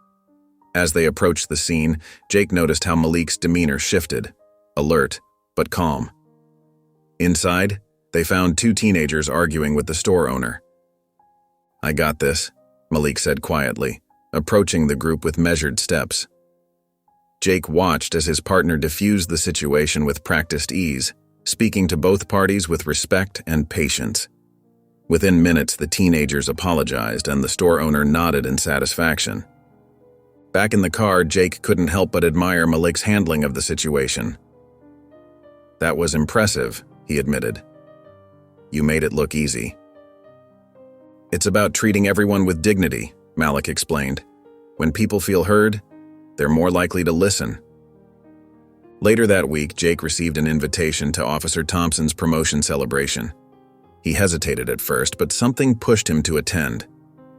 As they approached the scene, Jake noticed how Malik's demeanor shifted, alert, but calm. Inside, they found 2 teenagers arguing with the store owner. "I got this," Malik said quietly, approaching the group with measured steps. Jake watched as his partner diffused the situation with practiced ease, speaking to both parties with respect and patience. Within minutes, the teenagers apologized and the store owner nodded in satisfaction. Back in the car, Jake couldn't help but admire Malik's handling of the situation. "That was impressive," he admitted. "You made it look easy." "It's about treating everyone with dignity," Malik explained. "When people feel heard, they're more likely to listen." Later that week, Jake received an invitation to Officer Thompson's promotion celebration. He hesitated at first, but something pushed him to attend.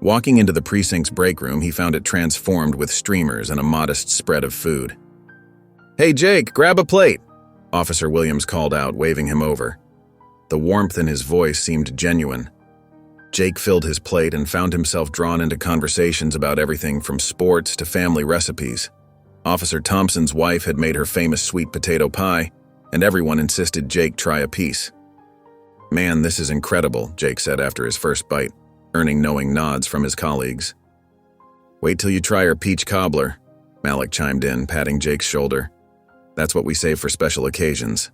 Walking into the precinct's break room, he found it transformed with streamers and a modest spread of food. "Hey Jake, grab a plate," Officer Williams called out, waving him over. The warmth in his voice seemed genuine. Jake filled his plate and found himself drawn into conversations about everything from sports to family recipes. Officer Thompson's wife had made her famous sweet potato pie, and everyone insisted Jake try a piece. "Man, this is incredible," Jake said after his first bite, earning knowing nods from his colleagues. "Wait till you try our peach cobbler," Malik chimed in, patting Jake's shoulder. "That's what we save for special occasions."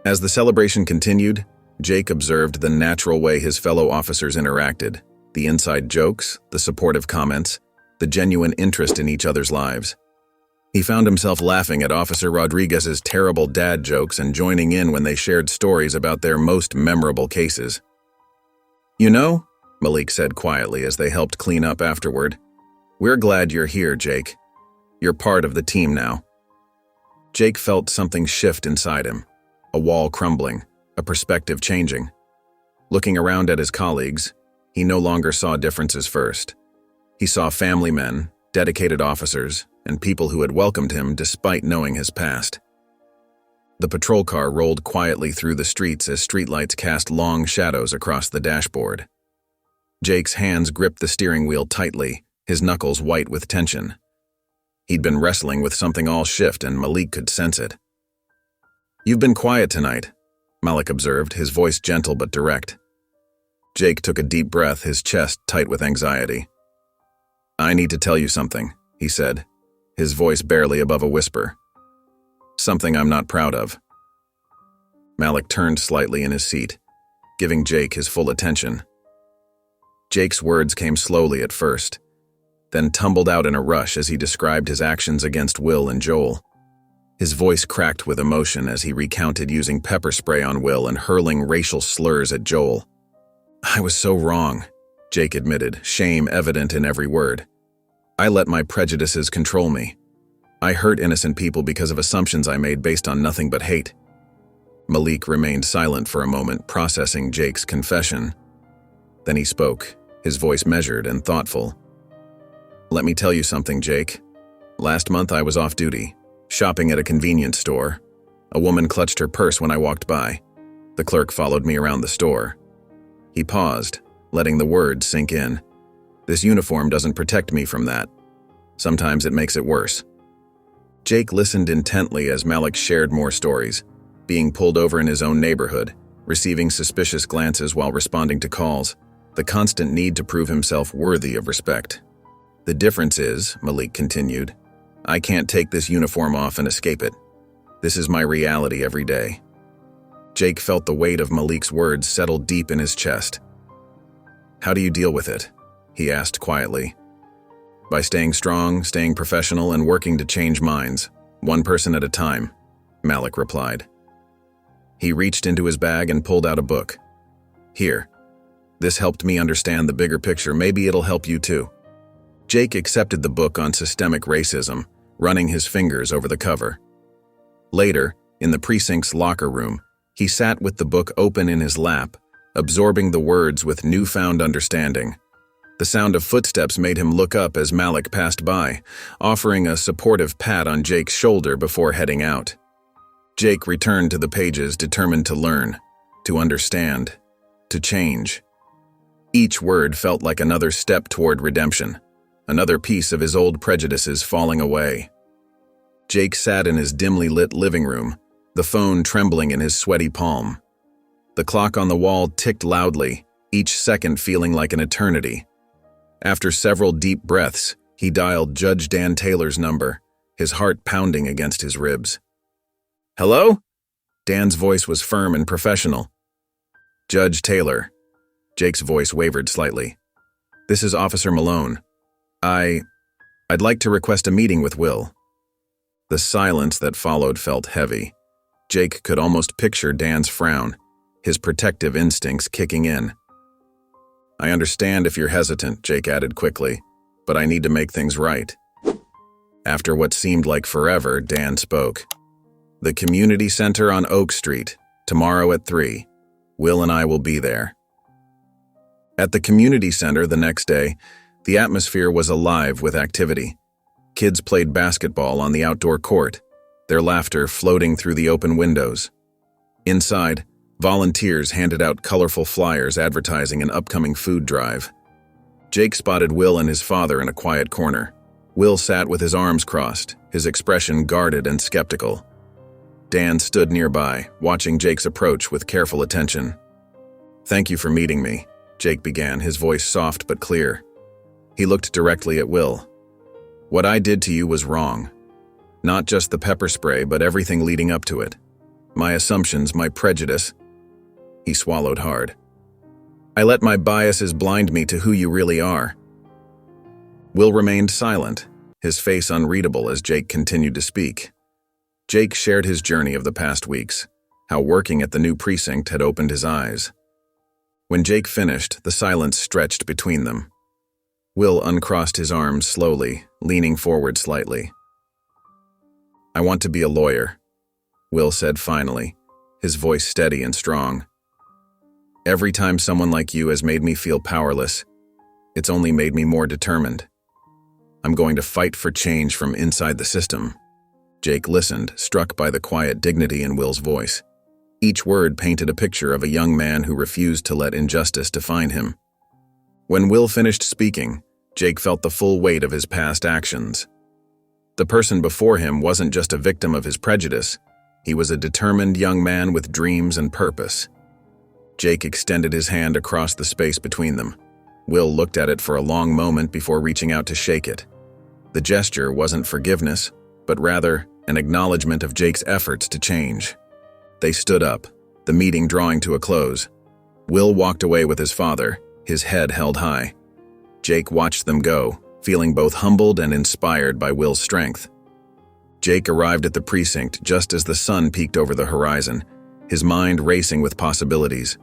As the celebration continued, Jake observed the natural way his fellow officers interacted, the inside jokes, the supportive comments, the genuine interest in each other's lives. He found himself laughing at Officer Rodriguez's terrible dad jokes and joining in when they shared stories about their most memorable cases. "You know," Malik said quietly as they helped clean up afterward, "we're glad you're here, Jake. You're part of the team now." Jake felt something shift inside him, a wall crumbling, a perspective changing. Looking around at his colleagues, he no longer saw differences first. He saw family men, dedicated officers, and people who had welcomed him despite knowing his past. The patrol car rolled quietly through the streets as streetlights cast long shadows across the dashboard. Jake's hands gripped the steering wheel tightly, his knuckles white with tension. He'd been wrestling with something all shift, and Malik could sense it. "You've been quiet tonight," Malik observed, his voice gentle but direct. Jake took a deep breath, his chest tight with anxiety. "I need to tell you something," he said, his voice barely above a whisper. "Something I'm not proud of." Malik turned slightly in his seat, giving Jake his full attention. Jake's words came slowly at first, then tumbled out in a rush as he described his actions against Will and Joel. His voice cracked with emotion as he recounted using pepper spray on Will and hurling racial slurs at Joel. "I was so wrong," Jake admitted, shame evident in every word. "I let my prejudices control me. I hurt innocent people because of assumptions I made based on nothing but hate." Malik remained silent for a moment, processing Jake's confession. Then he spoke, his voice measured and thoughtful. "Let me tell you something, Jake. Last month I was off duty, shopping at a convenience store. A woman clutched her purse when I walked by. The clerk followed me around the store." He paused, letting the words sink in. "This uniform doesn't protect me from that. Sometimes it makes it worse." Jake listened intently as Malik shared more stories, being pulled over in his own neighborhood, receiving suspicious glances while responding to calls, the constant need to prove himself worthy of respect. "The difference is," Malik continued, "I can't take this uniform off and escape it. This is my reality every day." Jake felt the weight of Malik's words settle deep in his chest. "How do you deal with it?" he asked quietly. "By staying strong, staying professional, and working to change minds, one person at a time," Malik replied. He reached into his bag and pulled out a book. "Here. This helped me understand the bigger picture. Maybe it'll help you too." Jake accepted the book on systemic racism, running his fingers over the cover. Later, in the precinct's locker room, he sat with the book open in his lap, absorbing the words with newfound understanding. The sound of footsteps made him look up as Malik passed by, offering a supportive pat on Jake's shoulder before heading out. Jake returned to the pages, determined to learn, to understand, to change. Each word felt like another step toward redemption, another piece of his old prejudices falling away. Jake sat in his dimly lit living room, the phone trembling in his sweaty palm. The clock on the wall ticked loudly, each second feeling like an eternity. After several deep breaths, he dialed Judge Dan Taylor's number, his heart pounding against his ribs. "Hello?" Dan's voice was firm and professional. "Judge Taylor." Jake's voice wavered slightly. "This is Officer Malone. I'd like to request a meeting with Will." The silence that followed felt heavy. Jake could almost picture Dan's frown, his protective instincts kicking in. "I understand if you're hesitant," Jake added quickly, "but I need to make things right." After what seemed like forever, Dan spoke. "The community center on Oak Street, tomorrow at 3. Will and I will be there." At the community center the next day, the atmosphere was alive with activity. Kids played basketball on the outdoor court, their laughter floating through the open windows. Inside, volunteers handed out colorful flyers advertising an upcoming food drive. Jake spotted Will and his father in a quiet corner. Will sat with his arms crossed, his expression guarded and skeptical. Dan stood nearby, watching Jake's approach with careful attention. "Thank you for meeting me," Jake began, his voice soft but clear. He looked directly at Will. "What I did to you was wrong. Not just the pepper spray, but everything leading up to it. my assumptions, my prejudice. He swallowed hard. I let my biases blind me to who you really are. Will remained silent, his face unreadable as Jake continued to speak. Jake shared his journey of the past weeks, how working at the new precinct had opened his eyes. When Jake finished, the silence stretched between them. Will uncrossed his arms slowly, leaning forward slightly. I want to be a lawyer, Will said finally, his voice steady and strong. Every time someone like you has made me feel powerless, it's only made me more determined. I'm going to fight for change from inside the system. Jake listened, struck by the quiet dignity in Will's voice. Each word painted a picture of a young man who refused to let injustice define him. When Will finished speaking, Jake felt the full weight of his past actions. The person before him wasn't just a victim of his prejudice, he was a determined young man with dreams and purpose. Jake extended his hand across the space between them. Will looked at it for a long moment before reaching out to shake it. The gesture wasn't forgiveness, but rather an acknowledgement of Jake's efforts to change. They stood up, the meeting drawing to a close. Will walked away with his father, his head held high. Jake watched them go, feeling both humbled and inspired by Will's strength. Jake arrived at the precinct just as the sun peeked over the horizon, his mind racing with possibilities.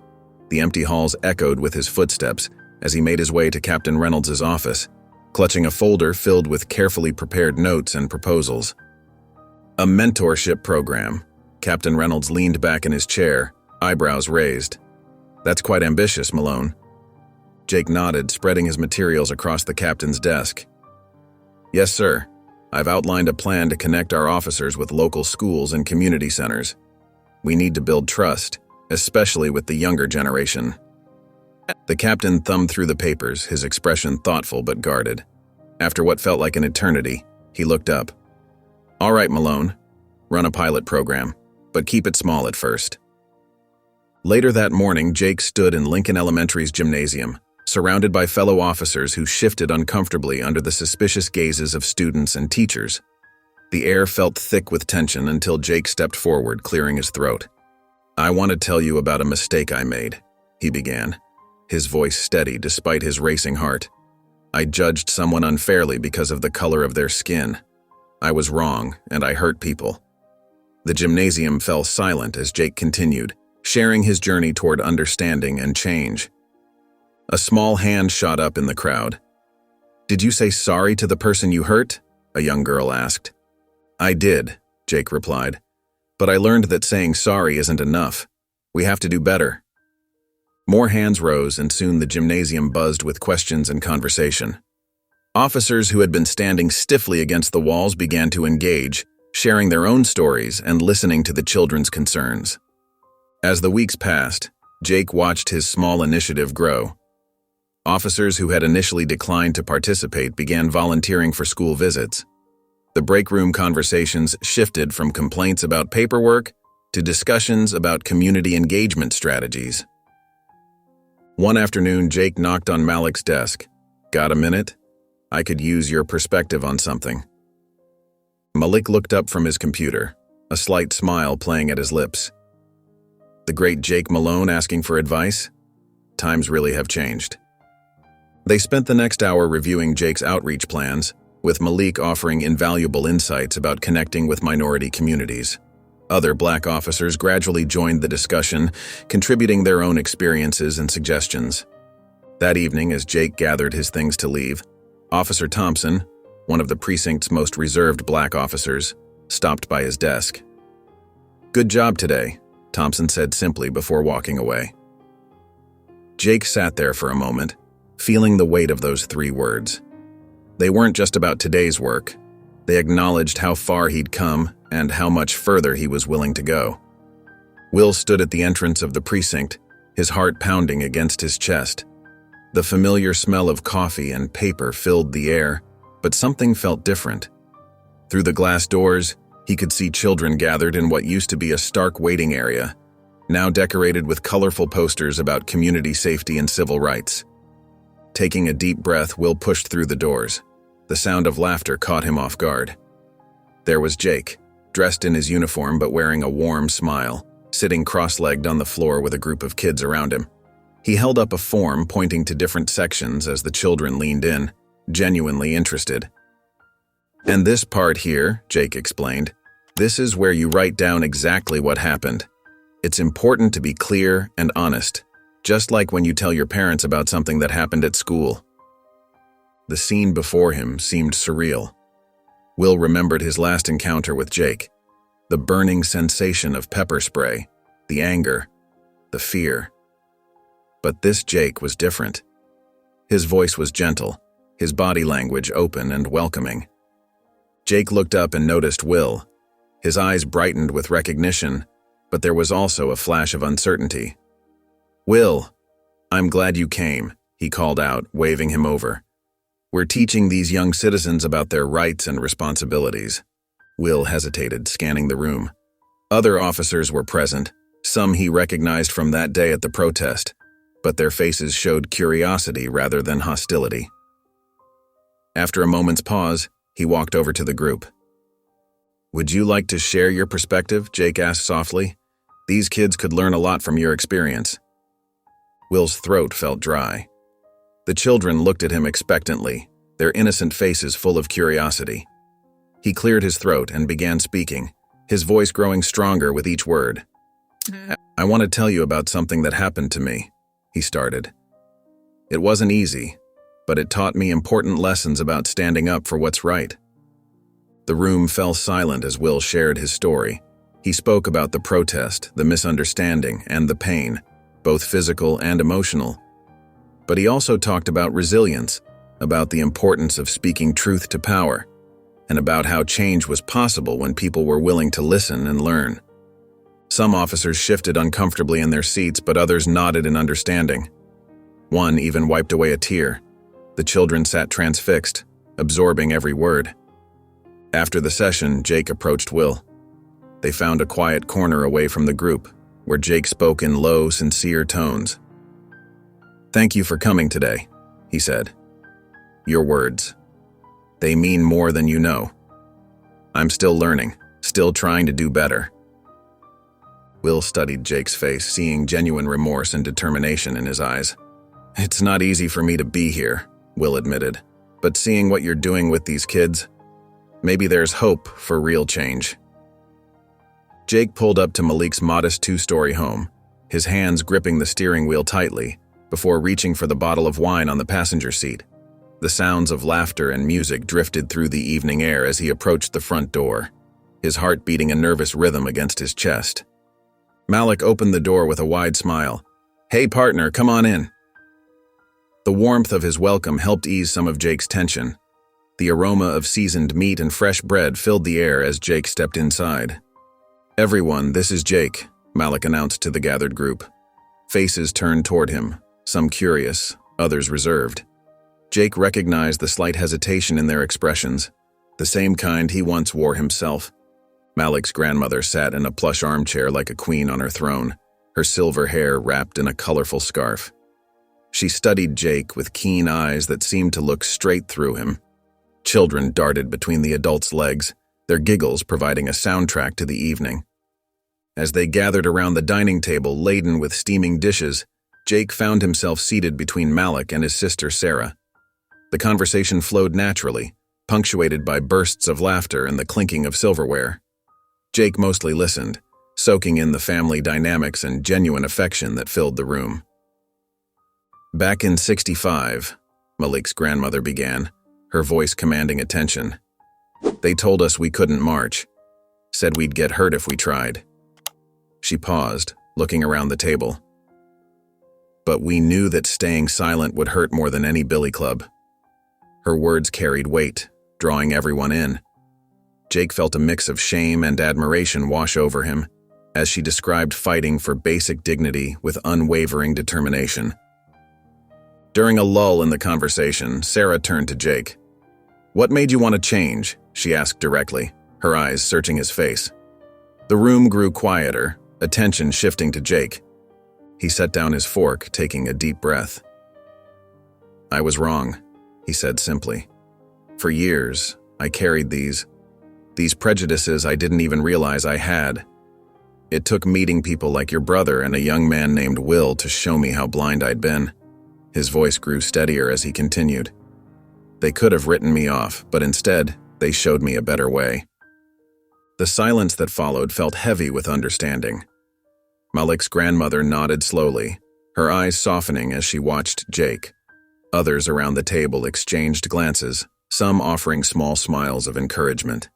The empty halls echoed with his footsteps as he made his way to Captain Reynolds' office, clutching a folder filled with carefully prepared notes and proposals. A mentorship program. Captain Reynolds leaned back in his chair, eyebrows raised. That's quite ambitious, Malone. Jake nodded, spreading his materials across the captain's desk. Yes, sir. I've outlined a plan to connect our officers with local schools and community centers. We need to build trust, especially with the younger generation. The captain thumbed through the papers, his expression thoughtful but guarded. After what felt like an eternity, he looked up. All right, Malone. Run a pilot program, but keep it small at first. Later that morning, Jake stood in Lincoln Elementary's gymnasium, surrounded by fellow officers who shifted uncomfortably under the suspicious gazes of students and teachers. The air felt thick with tension until Jake stepped forward, clearing his throat. I want to tell you about a mistake I made, he began, his voice steady despite his racing heart. I judged someone unfairly because of the color of their skin. I was wrong, and I hurt people. The gymnasium fell silent as Jake continued, sharing his journey toward understanding and change. A small hand shot up in the crowd. Did you say sorry to the person you hurt? A young girl asked. I did, Jake replied. But I learned that saying sorry isn't enough. We have to do better. More hands rose, and soon the gymnasium buzzed with questions and conversation. Officers who had been standing stiffly against the walls began to engage, sharing their own stories and listening to the children's concerns. As the weeks passed, Jake watched his small initiative grow. Officers who had initially declined to participate began volunteering for school visits. The break room conversations shifted from complaints about paperwork to discussions about community engagement strategies. One afternoon, Jake knocked on Malik's desk. Got a minute? I could use your perspective on something. Malik looked up from his computer, a slight smile playing at his lips. The great Jake Malone asking for advice? Times really have changed. They spent the next hour reviewing Jake's outreach plans, with Malik offering invaluable insights about connecting with minority communities. Other Black officers gradually joined the discussion, contributing their own experiences and suggestions. That evening, as Jake gathered his things to leave, Officer Thompson, one of the precinct's most reserved Black officers, stopped by his desk. Good job today, Thompson said simply before walking away. Jake sat there for a moment, feeling the weight of those 3 words. They weren't just about today's work. They acknowledged how far he'd come and how much further he was willing to go. Will stood at the entrance of the precinct, his heart pounding against his chest. The familiar smell of coffee and paper filled the air, but something felt different. Through the glass doors, he could see children gathered in what used to be a stark waiting area, now decorated with colorful posters about community safety and civil rights. Taking a deep breath, Will pushed through the doors. The sound of laughter caught him off guard. There was Jake, dressed in his uniform but wearing a warm smile, sitting cross-legged on the floor with a group of kids around him. He held up a form pointing to different sections as the children leaned in, genuinely interested. "And this part here," Jake explained, "this is where you write down exactly what happened. It's important to be clear and honest, just like when you tell your parents about something that happened at school." The scene before him seemed surreal. Will remembered his last encounter with Jake, the burning sensation of pepper spray, the anger, the fear. But this Jake was different. His voice was gentle, his body language open and welcoming. Jake looked up and noticed Will. His eyes brightened with recognition, but there was also a flash of uncertainty. "Will, I'm glad you came," he called out, waving him over. "We're teaching these young citizens about their rights and responsibilities." Will hesitated, scanning the room. Other officers were present, some he recognized from that day at the protest, but their faces showed curiosity rather than hostility. After a moment's pause, he walked over to the group. "Would you like to share your perspective?" Jake asked softly. "These kids could learn a lot from your experience." Will's throat felt dry. The children looked at him expectantly, their innocent faces full of curiosity. He cleared his throat and began speaking, his voice growing stronger with each word. "I want to tell you about something that happened to me," he started. "It wasn't easy, but it taught me important lessons about standing up for what's right." The room fell silent as Will shared his story. He spoke about the protest, the misunderstanding, and the pain, both physical and emotional. But he also talked about resilience, about the importance of speaking truth to power, and about how change was possible when people were willing to listen and learn. Some officers shifted uncomfortably in their seats, but others nodded in understanding. One even wiped away a tear. The children sat transfixed, absorbing every word. After the session, Jake approached Will. They found a quiet corner away from the group, where Jake spoke in low, sincere tones. "Thank you for coming today," he said. "Your words. They mean more than you know. I'm still learning, still trying to do better." Will studied Jake's face, seeing genuine remorse and determination in his eyes. "It's not easy for me to be here," Will admitted, "but seeing what you're doing with these kids, maybe there's hope for real change." Jake pulled up to Malik's modest two-story home, his hands gripping the steering wheel tightly, before reaching for the bottle of wine on the passenger seat. The sounds of laughter and music drifted through the evening air as he approached the front door, his heart beating a nervous rhythm against his chest. Malik opened the door with a wide smile. "Hey partner, come on in." The warmth of his welcome helped ease some of Jake's tension. The aroma of seasoned meat and fresh bread filled the air as Jake stepped inside. "Everyone, this is Jake," Malik announced to the gathered group. Faces turned toward him, some curious, others reserved. Jake recognized the slight hesitation in their expressions, the same kind he once wore himself. Malik's grandmother sat in a plush armchair like a queen on her throne, her silver hair wrapped in a colorful scarf. She studied Jake with keen eyes that seemed to look straight through him. Children darted between the adults' legs, their giggles providing a soundtrack to the evening. As they gathered around the dining table laden with steaming dishes, Jake found himself seated between Malik and his sister Sarah. The conversation flowed naturally, punctuated by bursts of laughter and the clinking of silverware. Jake mostly listened, soaking in the family dynamics and genuine affection that filled the room. "Back in '65, Malik's grandmother began, her voice commanding attention. "They told us we couldn't march, said we'd get hurt if we tried." She paused, looking around the table. "But we knew that staying silent would hurt more than any billy club." Her words carried weight, drawing everyone in. Jake felt a mix of shame and admiration wash over him as she described fighting for basic dignity with unwavering determination. During a lull in the conversation, Sarah turned to Jake. "What made you want to change?" she asked directly, her eyes searching his face. The room grew quieter, attention shifting to Jake. He set down his fork, taking a deep breath. "I was wrong," he said simply. "For years, I carried these These prejudices I didn't even realize I had. It took meeting people like your brother and a young man named Will to show me how blind I'd been." His voice grew steadier as he continued. "They could have written me off, but instead, they showed me a better way." The silence that followed felt heavy with understanding. Malik's grandmother nodded slowly, her eyes softening as she watched Jake. Others around the table exchanged glances, some offering small smiles of encouragement.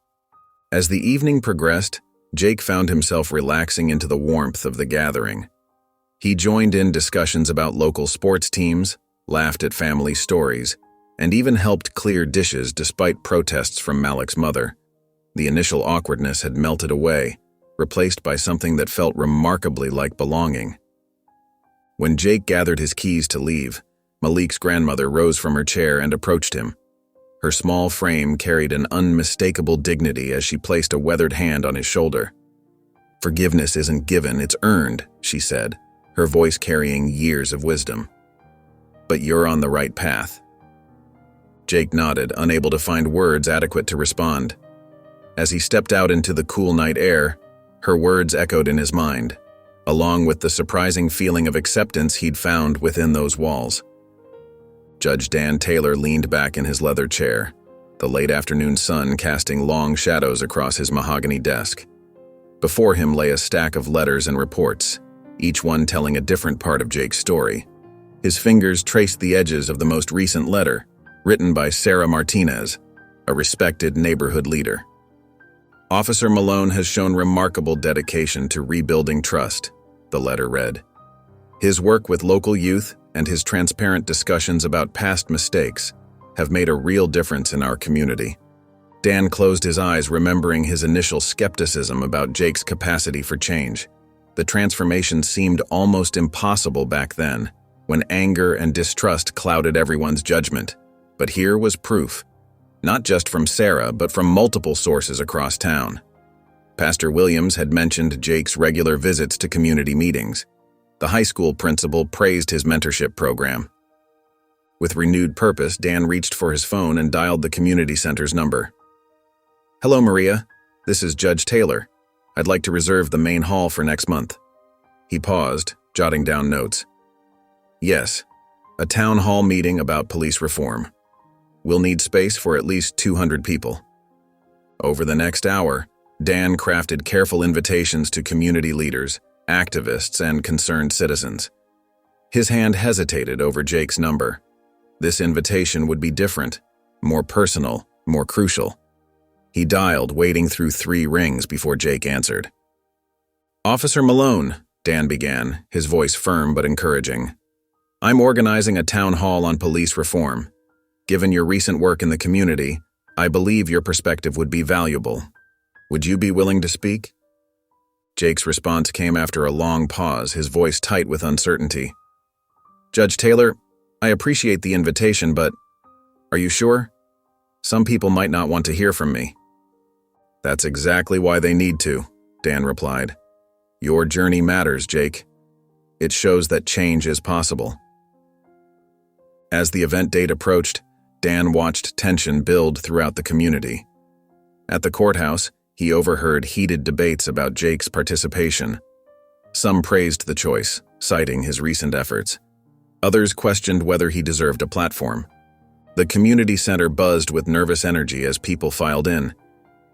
As the evening progressed, Jake found himself relaxing into the warmth of the gathering. He joined in discussions about local sports teams, laughed at family stories, and even helped clear dishes despite protests from Malik's mother. The initial awkwardness had melted away, replaced by something that felt remarkably like belonging. When Jake gathered his keys to leave, Malik's grandmother rose from her chair and approached him. Her small frame carried an unmistakable dignity as she placed a weathered hand on his shoulder. "Forgiveness isn't given, it's earned," she said, her voice carrying years of wisdom. "But you're on the right path." Jake nodded, unable to find words adequate to respond. As he stepped out into the cool night air, her words echoed in his mind, along with the surprising feeling of acceptance he'd found within those walls. Judge Dan Taylor leaned back in his leather chair, the late afternoon sun casting long shadows across his mahogany desk. Before him lay a stack of letters and reports, each one telling a different part of Jake's story. His fingers traced the edges of the most recent letter, written by Sarah Martinez, a respected neighborhood leader. "Officer Malone has shown remarkable dedication to rebuilding trust," the letter read. "His work with local youth and his transparent discussions about past mistakes have made a real difference in our community." Dan closed his eyes, remembering his initial skepticism about Jake's capacity for change. The transformation seemed almost impossible back then, when anger and distrust clouded everyone's judgment. But here was proof, not just from Sarah, but from multiple sources across town. Pastor Williams had mentioned Jake's regular visits to community meetings. The high school principal praised his mentorship program. With renewed purpose, Dan reached for his phone and dialed the community center's number. "Hello, Maria. This is Judge Taylor. I'd like to reserve the main hall for next month." He paused, jotting down notes. "Yes, a town hall meeting about police reform. We'll need space for at least 200 people." Over the next hour, Dan crafted careful invitations to community leaders, activists, and concerned citizens. His hand hesitated over Jake's number. This invitation would be different, more personal, more crucial. He dialed, waiting through 3 rings before Jake answered. "Officer Malone," Dan began, his voice firm but encouraging. "I'm organizing a town hall on police reform. Given your recent work in the community, I believe your perspective would be valuable. Would you be willing to speak?" Jake's response came after a long pause, his voice tight with uncertainty. "Judge Taylor, I appreciate the invitation, but are you sure? Some people might not want to hear from me." "That's exactly why they need to," Dan replied. "Your journey matters, Jake. It shows that change is possible." As the event date approached, Dan watched tension build throughout the community. At the courthouse, he overheard heated debates about Jake's participation. Some praised the choice, citing his recent efforts. Others questioned whether he deserved a platform. The community center buzzed with nervous energy as people filed in.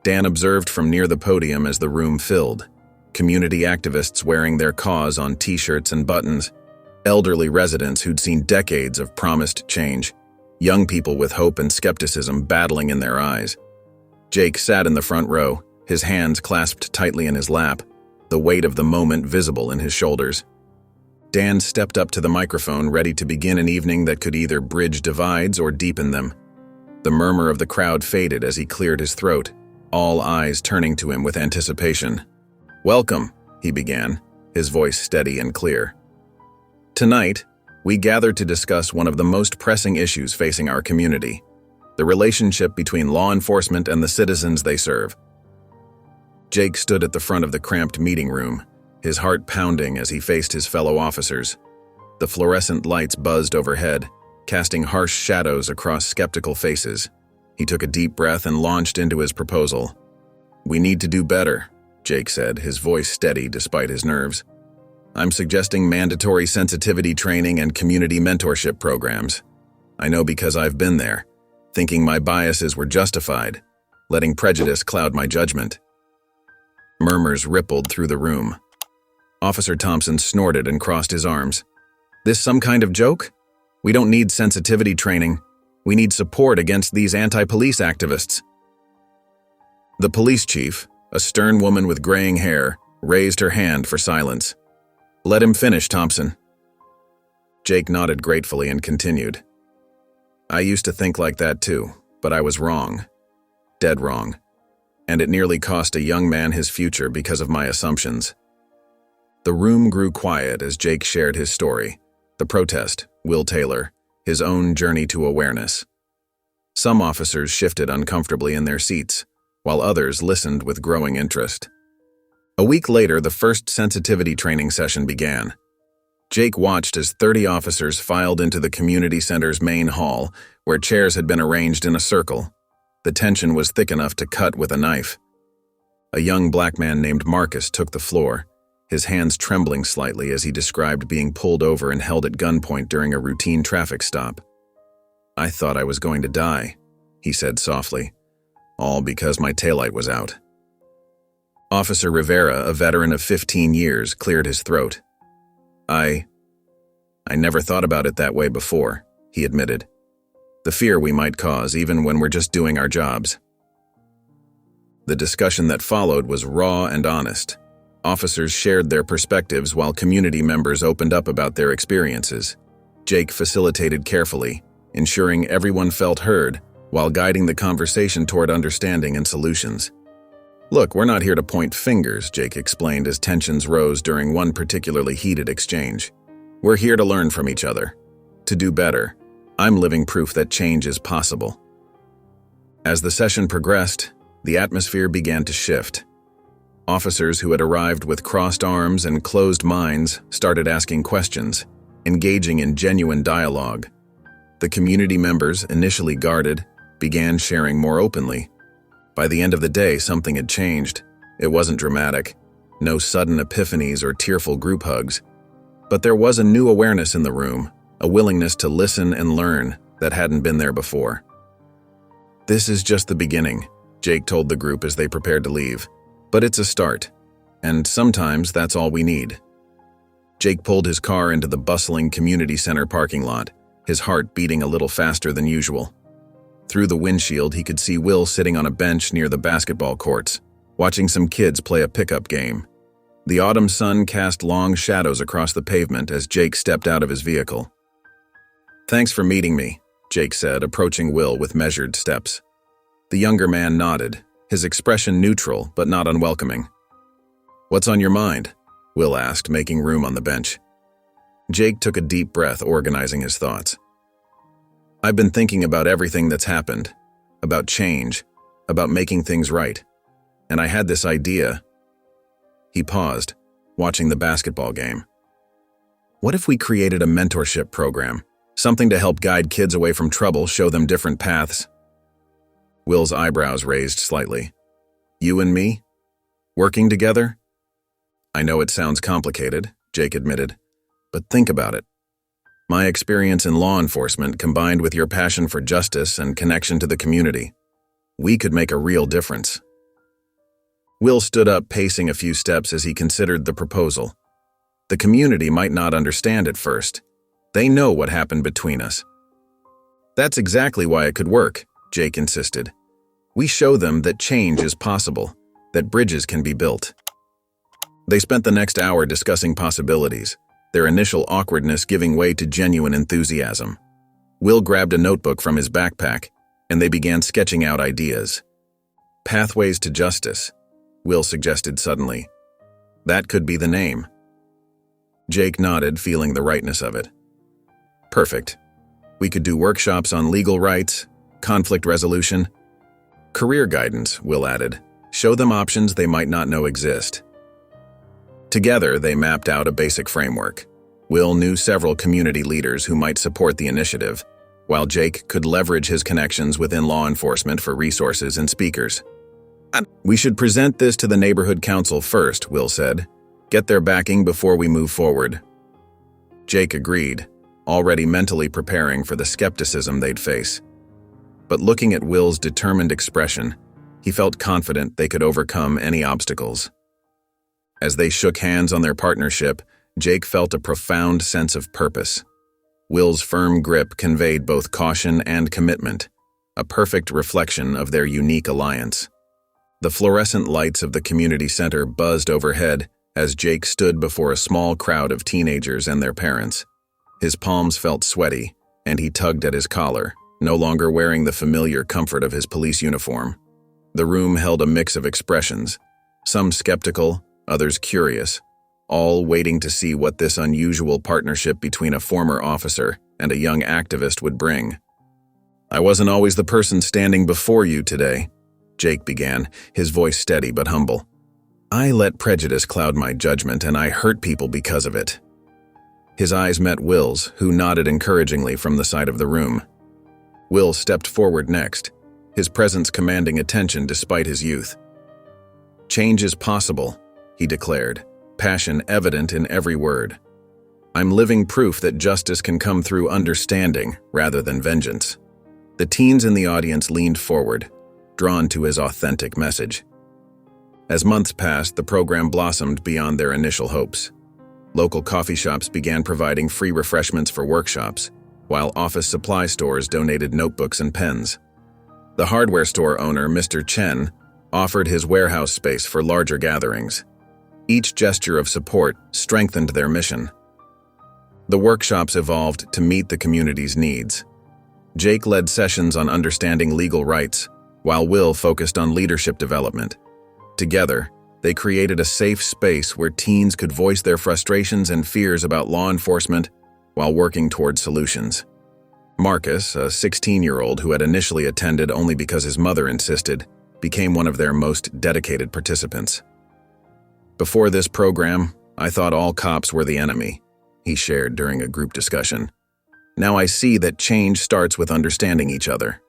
Dan observed from near the podium as the room filled. Community activists wearing their cause on t-shirts and buttons, elderly residents who'd seen decades of promised change, young people with hope and skepticism battling in their eyes. Jake sat in the front row, his hands clasped tightly in his lap, the weight of the moment visible in his shoulders. Dan stepped up to the microphone, ready to begin an evening that could either bridge divides or deepen them. The murmur of the crowd faded as he cleared his throat, all eyes turning to him with anticipation. "Welcome," he began, his voice steady and clear. "Tonight, we gathered to discuss one of the most pressing issues facing our community, the relationship between law enforcement and the citizens they serve." Jake stood at the front of the cramped meeting room, his heart pounding as he faced his fellow officers. The fluorescent lights buzzed overhead, casting harsh shadows across skeptical faces. He took a deep breath and launched into his proposal. We need to do better, Jake said, his voice steady despite his nerves. I'm suggesting mandatory sensitivity training and community mentorship programs. I know because I've been there, thinking my biases were justified, letting prejudice cloud my judgment. Murmurs rippled through the room. Officer Thompson snorted and crossed his arms. This some kind of joke? We don't need sensitivity training. We need support against these anti-police activists. The police chief, a stern woman with graying hair, raised her hand for silence. Let him finish, Thompson. Jake nodded gratefully and continued. I used to think like that too, but I was wrong. Dead wrong. And it nearly cost a young man his future because of my assumptions. The room grew quiet as Jake shared his story. The protest, Will Taylor, his own journey to awareness. Some officers shifted uncomfortably in their seats, while others listened with growing interest. A week later, the first sensitivity training session began. Jake watched as 30 officers filed into the community center's main hall, where chairs had been arranged in a circle. The tension was thick enough to cut with a knife. A young black man named Marcus took the floor, his hands trembling slightly as he described being pulled over and held at gunpoint during a routine traffic stop. I thought I was going to die, he said softly, all because my taillight was out. Officer Rivera, a veteran of 15 years, cleared his throat. I never thought about it that way before, he admitted. The fear we might cause even when we're just doing our jobs. The discussion that followed was raw and honest. Officers shared their perspectives while community members opened up about their experiences. Jake facilitated carefully, ensuring everyone felt heard while guiding the conversation toward understanding and solutions. Look, we're not here to point fingers, Jake explained as tensions rose during one particularly heated exchange. We're here to learn from each other. To do better. I'm living proof that change is possible. As the session progressed, the atmosphere began to shift. Officers who had arrived with crossed arms and closed minds started asking questions, engaging in genuine dialogue. The community members, initially guarded, began sharing more openly. By the end of the day, something had changed. It wasn't dramatic, no sudden epiphanies or tearful group hugs. But there was a new awareness in the room, a willingness to listen and learn that hadn't been there before. This is just the beginning, Jake told the group as they prepared to leave. But it's a start, and sometimes that's all we need. Jake pulled his car into the bustling community center parking lot, his heart beating a little faster than usual. Through the windshield, he could see Will sitting on a bench near the basketball courts, watching some kids play a pickup game. The autumn sun cast long shadows across the pavement as Jake stepped out of his vehicle. Thanks for meeting me, Jake said, approaching Will with measured steps. The younger man nodded, his expression neutral but not unwelcoming. What's on your mind? Will asked, making room on the bench. Jake took a deep breath, organizing his thoughts. I've been thinking about everything that's happened, about change, about making things right. And I had this idea. He paused, watching the basketball game. What if we created a mentorship program, something to help guide kids away from trouble, show them different paths? Will's eyebrows raised slightly. You and me? Working together? I know it sounds complicated, Jake admitted, but think about it. My experience in law enforcement combined with your passion for justice and connection to the community, we could make a real difference. Will stood up, pacing a few steps as he considered the proposal. The community might not understand at first. They know what happened between us. That's exactly why it could work, Jake insisted. We show them that change is possible, that bridges can be built. They spent the next hour discussing possibilities, their initial awkwardness giving way to genuine enthusiasm. Will grabbed a notebook from his backpack, and they began sketching out ideas. Pathways to Justice, Will suggested suddenly. That could be the name. Jake nodded, feeling the rightness of it. Perfect. We could do workshops on legal rights, conflict resolution. Career guidance, Will added. Show them options they might not know exist. Together, they mapped out a basic framework. Will knew several community leaders who might support the initiative, while Jake could leverage his connections within law enforcement for resources and speakers. We should present this to the neighborhood council first, Will said. Get their backing before we move forward. Jake agreed, already mentally preparing for the skepticism they'd face. But looking at Will's determined expression, he felt confident they could overcome any obstacles. As they shook hands on their partnership, Jake felt a profound sense of purpose. Will's firm grip conveyed both caution and commitment, a perfect reflection of their unique alliance. The fluorescent lights of the community center buzzed overhead as Jake stood before a small crowd of teenagers and their parents. His palms felt sweaty, and he tugged at his collar, no longer wearing the familiar comfort of his police uniform. The room held a mix of expressions, some skeptical, others curious, all waiting to see what this unusual partnership between a former officer and a young activist would bring. "I wasn't always the person standing before you today," Jake began, his voice steady but humble. "I let prejudice cloud my judgment, and I hurt people because of it." His eyes met Will's, who nodded encouragingly from the side of the room. Will stepped forward next, his presence commanding attention despite his youth. "Change is possible," he declared, passion evident in every word. "I'm living proof that justice can come through understanding rather than vengeance." The teens in the audience leaned forward, drawn to his authentic message. As months passed, the program blossomed beyond their initial hopes. Local coffee shops began providing free refreshments for workshops, while office supply stores donated notebooks and pens. The hardware store owner, Mr. Chen, offered his warehouse space for larger gatherings. Each gesture of support strengthened their mission. The workshops evolved to meet the community's needs. Jake led sessions on understanding legal rights, while Will focused on leadership development. Together, they created a safe space where teens could voice their frustrations and fears about law enforcement while working toward solutions. Marcus, a 16-year-old who had initially attended only because his mother insisted, became one of their most dedicated participants. "Before this program, I thought all cops were the enemy," he shared during a group discussion. "Now I see that change starts with understanding each other."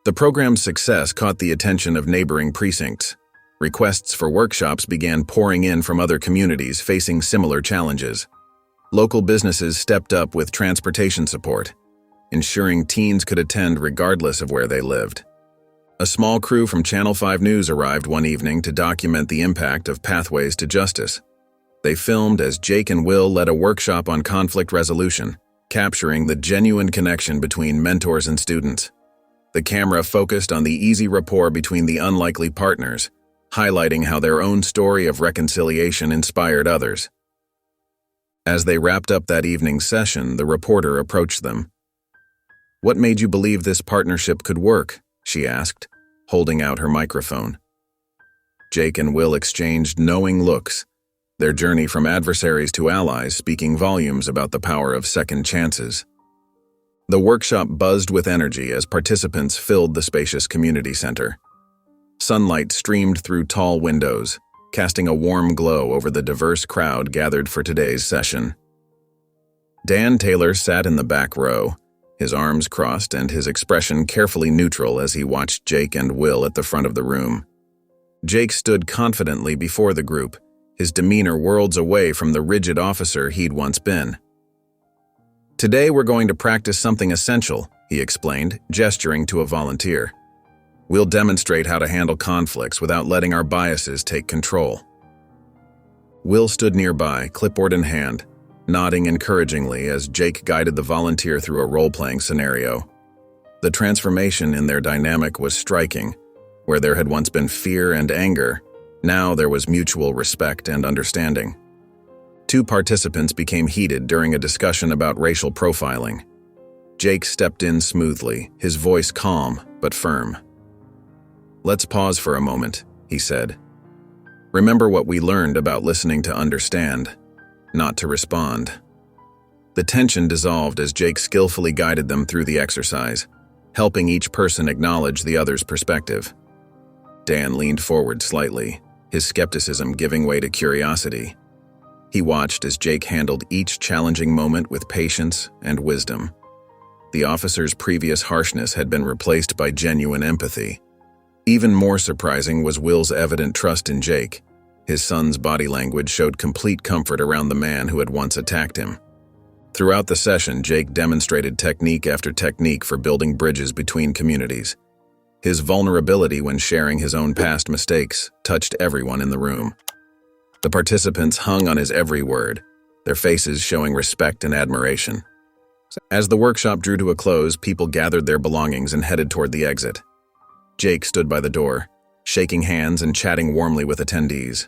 The program's success caught the attention of neighboring precincts. Requests for workshops began pouring in from other communities facing similar challenges. Local businesses stepped up with transportation support, ensuring teens could attend regardless of where they lived. A small crew from Channel 5 News arrived one evening to document the impact of Pathways to Justice. They filmed as Jake and Will led a workshop on conflict resolution, capturing the genuine connection between mentors and students. The camera focused on the easy rapport between the unlikely partners, highlighting how their own story of reconciliation inspired others. As they wrapped up that evening's session, the reporter approached them. "What made you believe this partnership could work?" she asked, holding out her microphone. Jake and Will exchanged knowing looks, their journey from adversaries to allies speaking volumes about the power of second chances. The workshop buzzed with energy as participants filled the spacious community center. Sunlight streamed through tall windows, casting a warm glow over the diverse crowd gathered for today's session. Dan Taylor sat in the back row, his arms crossed and his expression carefully neutral as he watched Jake and Will at the front of the room. Jake stood confidently before the group, his demeanor worlds away from the rigid officer he'd once been. "Today we're going to practice something essential," he explained, gesturing to a volunteer. "We'll demonstrate how to handle conflicts without letting our biases take control." Will stood nearby, clipboard in hand, nodding encouragingly as Jake guided the volunteer through a role-playing scenario. The transformation in their dynamic was striking. Where there had once been fear and anger, now there was mutual respect and understanding. Two participants became heated during a discussion about racial profiling. Jake stepped in smoothly, his voice calm but firm. "Let's pause for a moment," he said. "Remember what we learned about listening to understand, not to respond." The tension dissolved as Jake skillfully guided them through the exercise, helping each person acknowledge the other's perspective. Dan leaned forward slightly, his skepticism giving way to curiosity. He watched as Jake handled each challenging moment with patience and wisdom. The officer's previous harshness had been replaced by genuine empathy. Even more surprising was Will's evident trust in Jake. His son's body language showed complete comfort around the man who had once attacked him. Throughout the session, Jake demonstrated technique after technique for building bridges between communities. His vulnerability when sharing his own past mistakes touched everyone in the room. The participants hung on his every word, their faces showing respect and admiration. As the workshop drew to a close, people gathered their belongings and headed toward the exit. Jake stood by the door, shaking hands and chatting warmly with attendees.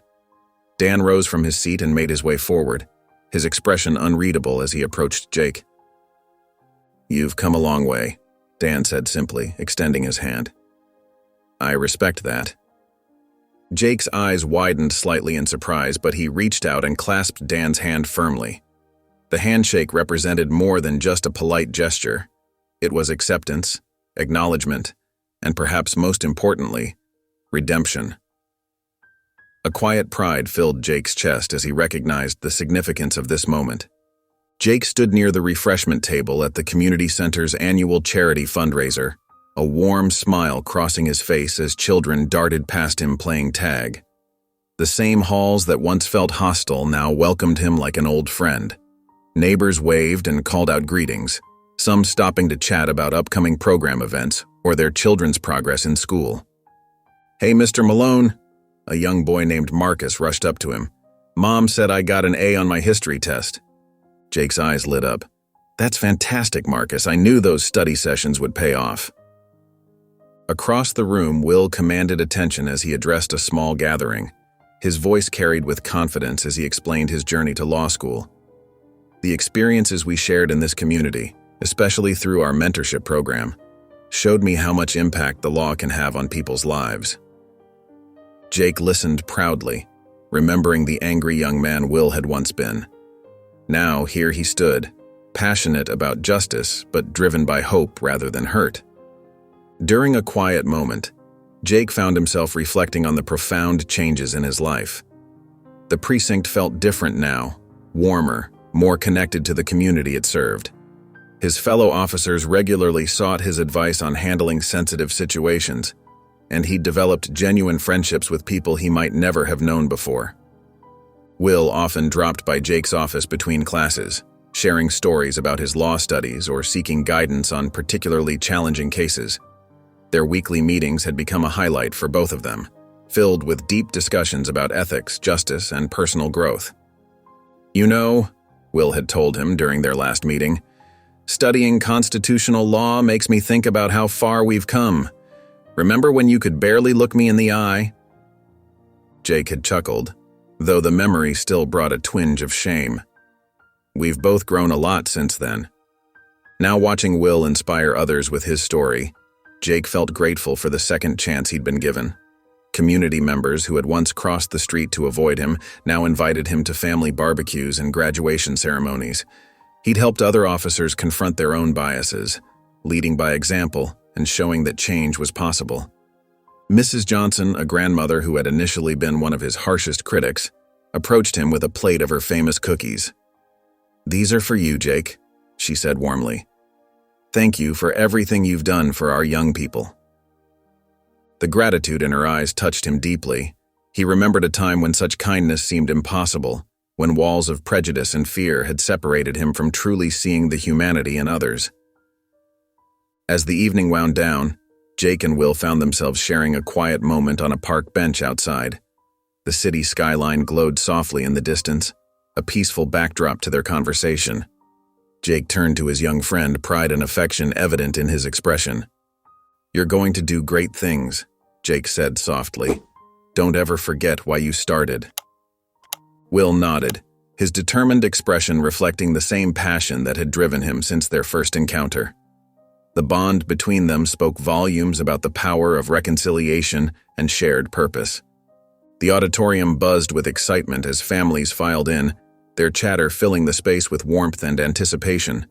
Dan rose from his seat and made his way forward, his expression unreadable as he approached Jake. "You've come a long way," Dan said simply, extending his hand. "I respect that." Jake's eyes widened slightly in surprise, but he reached out and clasped Dan's hand firmly. The handshake represented more than just a polite gesture. It was acceptance, acknowledgement, and perhaps most importantly, redemption. A quiet pride filled Jake's chest as he recognized the significance of this moment. Jake stood near the refreshment table at the community center's annual charity fundraiser, a warm smile crossing his face as children darted past him playing tag. The same halls that once felt hostile now welcomed him like an old friend. Neighbors waved and called out greetings, some stopping to chat about upcoming program events or their children's progress in school. "Hey, Mr. Malone," a young boy named Marcus rushed up to him. "Mom said I got an A on my history test." Jake's eyes lit up. "That's fantastic, Marcus. I knew those study sessions would pay off." Across the room, Will commanded attention as he addressed a small gathering. His voice carried with confidence as he explained his journey to law school. "The experiences we shared in this community, especially through our mentorship program, showed me how much impact the law can have on people's lives." Jake listened proudly, remembering the angry young man Will had once been. Now, here he stood, passionate about justice, but driven by hope rather than hurt. During a quiet moment, Jake found himself reflecting on the profound changes in his life. The precinct felt different now, warmer, more connected to the community it served. His fellow officers regularly sought his advice on handling sensitive situations, and he developed genuine friendships with people he might never have known before. Will often dropped by Jake's office between classes, sharing stories about his law studies or seeking guidance on particularly challenging cases. Their weekly meetings had become a highlight for both of them, filled with deep discussions about ethics, justice, and personal growth. "You know," Will had told him during their last meeting, "studying constitutional law makes me think about how far we've come. Remember when you could barely look me in the eye?" Jake had chuckled, though the memory still brought a twinge of shame. "We've both grown a lot since then." Now watching Will inspire others with his story, Jake felt grateful for the second chance he'd been given. Community members who had once crossed the street to avoid him now invited him to family barbecues and graduation ceremonies. He'd helped other officers confront their own biases, leading by example and showing that change was possible. Mrs. Johnson, a grandmother who had initially been one of his harshest critics, approached him with a plate of her famous cookies. "These are for you, Jake," she said warmly. "Thank you for everything you've done for our young people." The gratitude in her eyes touched him deeply. He remembered a time when such kindness seemed impossible, when walls of prejudice and fear had separated him from truly seeing the humanity in others. As the evening wound down, Jake and Will found themselves sharing a quiet moment on a park bench outside. The city skyline glowed softly in the distance, a peaceful backdrop to their conversation. Jake turned to his young friend, pride and affection evident in his expression. "You're going to do great things," Jake said softly. "Don't ever forget why you started." Will nodded, his determined expression reflecting the same passion that had driven him since their first encounter. The bond between them spoke volumes about the power of reconciliation and shared purpose. The auditorium buzzed with excitement as families filed in, their chatter filling the space with warmth and anticipation.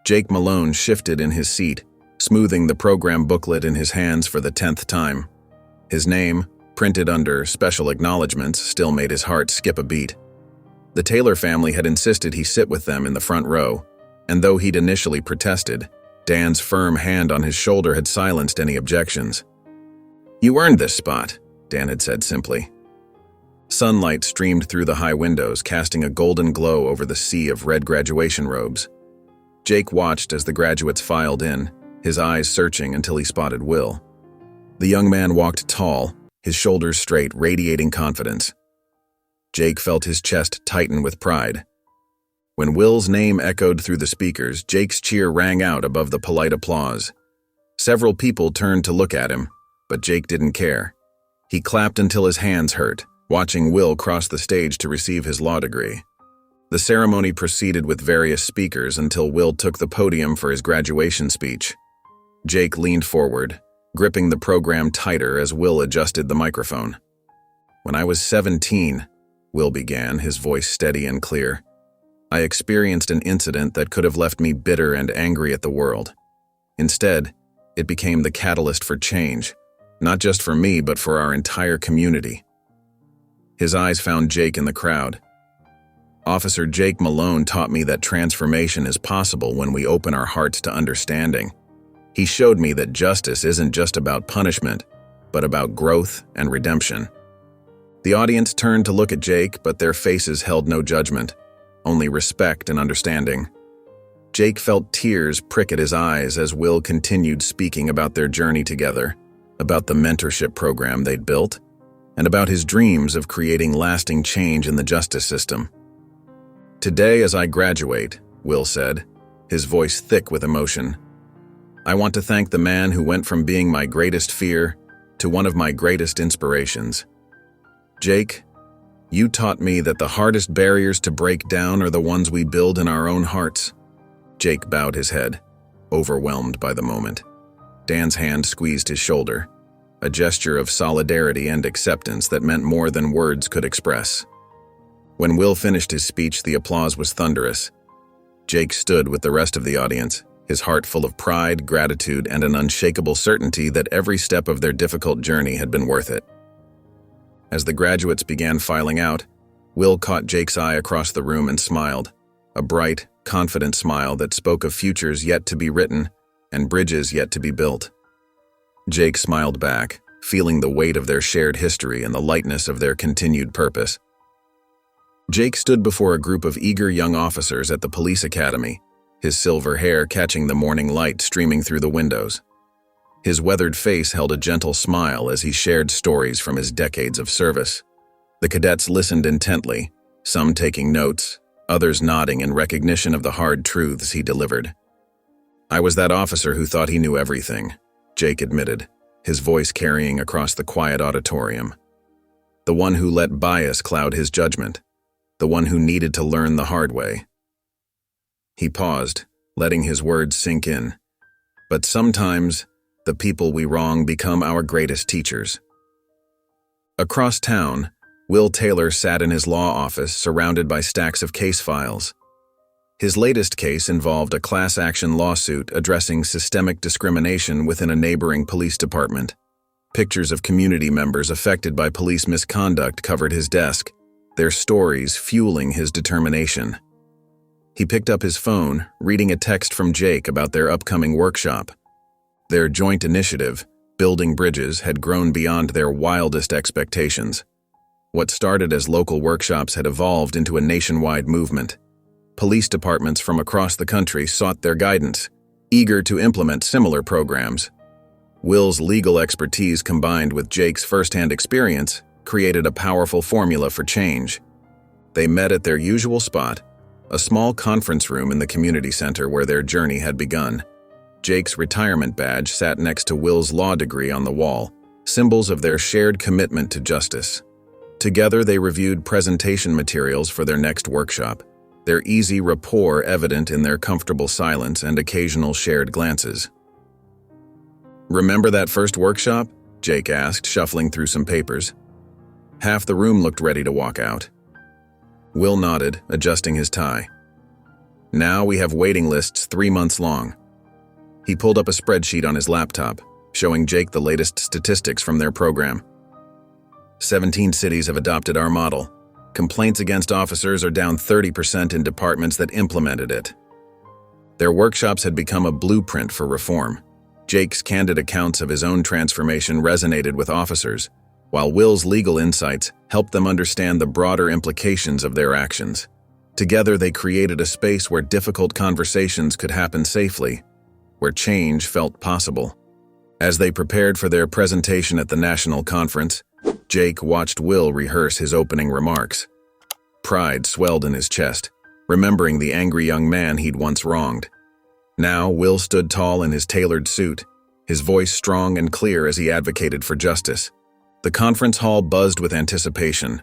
Jake Malone shifted in his seat, smoothing the program booklet in his hands for the 10th time. His name, printed under special acknowledgments, still made his heart skip a beat. The Taylor family had insisted he sit with them in the front row, and though he'd initially protested, Dan's firm hand on his shoulder had silenced any objections. "You earned this spot," Dan had said simply. Sunlight streamed through the high windows, casting a golden glow over the sea of red graduation robes. Jake watched as the graduates filed in, his eyes searching until he spotted Will. The young man walked tall, his shoulders straight, radiating confidence. Jake felt his chest tighten with pride. When Will's name echoed through the speakers, Jake's cheer rang out above the polite applause. Several people turned to look at him, but Jake didn't care. He clapped until his hands hurt, watching Will cross the stage to receive his law degree. The ceremony proceeded with various speakers until Will took the podium for his graduation speech. Jake leaned forward, gripping the program tighter as Will adjusted the microphone. "When I was 17, Will began, his voice steady and clear, "I experienced an incident that could have left me bitter and angry at the world. Instead, it became the catalyst for change, not just for me, but for our entire community." His eyes found Jake in the crowd. "Officer Jake Malone taught me that transformation is possible when we open our hearts to understanding. He showed me that justice isn't just about punishment, but about growth and redemption." The audience turned to look at Jake, but their faces held no judgment, only respect and understanding. Jake felt tears prick at his eyes as Will continued speaking about their journey together, about the mentorship program they'd built, and about his dreams of creating lasting change in the justice system. "Today, as I graduate," Will said, his voice thick with emotion, "I want to thank the man who went from being my greatest fear to one of my greatest inspirations. Jake, you taught me that the hardest barriers to break down are the ones we build in our own hearts." Jake bowed his head, overwhelmed by the moment. Dan's hand squeezed his shoulder, a gesture of solidarity and acceptance that meant more than words could express. When Will finished his speech, the applause was thunderous. Jake stood with the rest of the audience, his heart full of pride, gratitude, and an unshakable certainty that every step of their difficult journey had been worth it. As the graduates began filing out, Will caught Jake's eye across the room and smiled, a bright, confident smile that spoke of futures yet to be written and bridges yet to be built. Jake smiled back, feeling the weight of their shared history and the lightness of their continued purpose. Jake stood before a group of eager young officers at the police academy, his silver hair catching the morning light streaming through the windows. His weathered face held a gentle smile as he shared stories from his decades of service. The cadets listened intently, some taking notes, others nodding in recognition of the hard truths he delivered. "I was that officer who thought he knew everything," Jake admitted, his voice carrying across the quiet auditorium. "The one who let bias cloud his judgment, the one who needed to learn the hard way." He paused, letting his words sink in. "But sometimes, the people we wrong become our greatest teachers." Across town, Will Taylor sat in his law office surrounded by stacks of case files. His latest case involved a class-action lawsuit addressing systemic discrimination within a neighboring police department. Pictures of community members affected by police misconduct covered his desk, their stories fueling his determination. He picked up his phone, reading a text from Jake about their upcoming workshop. Their joint initiative, Building Bridges, had grown beyond their wildest expectations. What started as local workshops had evolved into a nationwide movement. Police departments from across the country sought their guidance, eager to implement similar programs. Will's legal expertise combined with Jake's firsthand experience created a powerful formula for change. They met at their usual spot, a small conference room in the community center where their journey had begun. Jake's retirement badge sat next to Will's law degree on the wall, symbols of their shared commitment to justice. Together they reviewed presentation materials for their next workshop, their easy rapport evident in their comfortable silence and occasional shared glances. "Remember that first workshop?" Jake asked, shuffling through some papers. Half the room looked ready to walk out. Will nodded, adjusting his tie. "Now we have waiting lists 3 months long." He pulled up a spreadsheet on his laptop, showing Jake the latest statistics from their program. 17 cities have adopted our model. Complaints against officers are down 30% in departments that implemented it. Their workshops had become a blueprint for reform. Jake's candid accounts of his own transformation resonated with officers, while Will's legal insights helped them understand the broader implications of their actions. Together, they created a space where difficult conversations could happen safely, where change felt possible. As they prepared for their presentation at the national conference, Jake watched Will rehearse his opening remarks. Pride swelled in his chest, remembering the angry young man he'd once wronged. Now, Will stood tall in his tailored suit, his voice strong and clear as he advocated for justice. The conference hall buzzed with anticipation.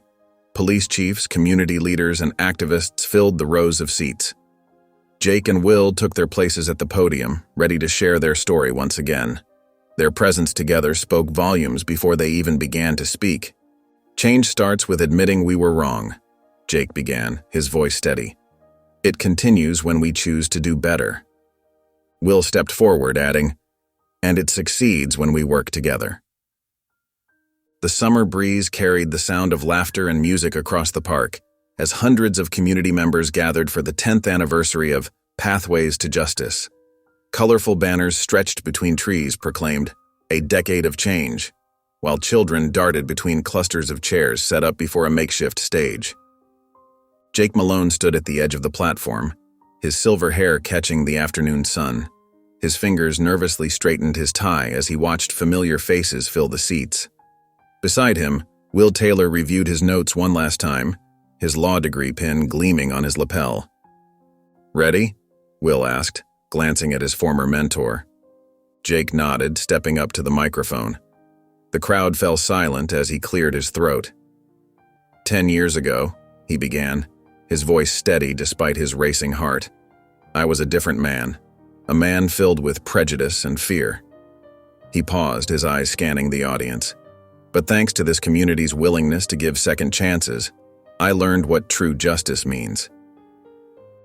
Police chiefs, community leaders, and activists filled the rows of seats. Jake and Will took their places at the podium, ready to share their story once again. Their presence together spoke volumes before they even began to speak. "Change starts with admitting we were wrong," Jake began, his voice steady. "It continues when we choose to do better." Will stepped forward, adding, "And it succeeds when we work together." The summer breeze carried the sound of laughter and music across the park as hundreds of community members gathered for the 10th anniversary of Pathways to Justice. Colorful banners stretched between trees proclaimed, "A decade of change," while children darted between clusters of chairs set up before a makeshift stage. Jake Malone stood at the edge of the platform, his silver hair catching the afternoon sun. His fingers nervously straightened his tie as he watched familiar faces fill the seats. Beside him, Will Taylor reviewed his notes one last time, his law degree pin gleaming on his lapel. "Ready?" Will asked, glancing at his former mentor. Jake nodded, stepping up to the microphone. The crowd fell silent as he cleared his throat. 10 years ago, he began, his voice steady despite his racing heart. "I was a different man, a man filled with prejudice and fear." He paused, his eyes scanning the audience. "But thanks to this community's willingness to give second chances, I learned what true justice means."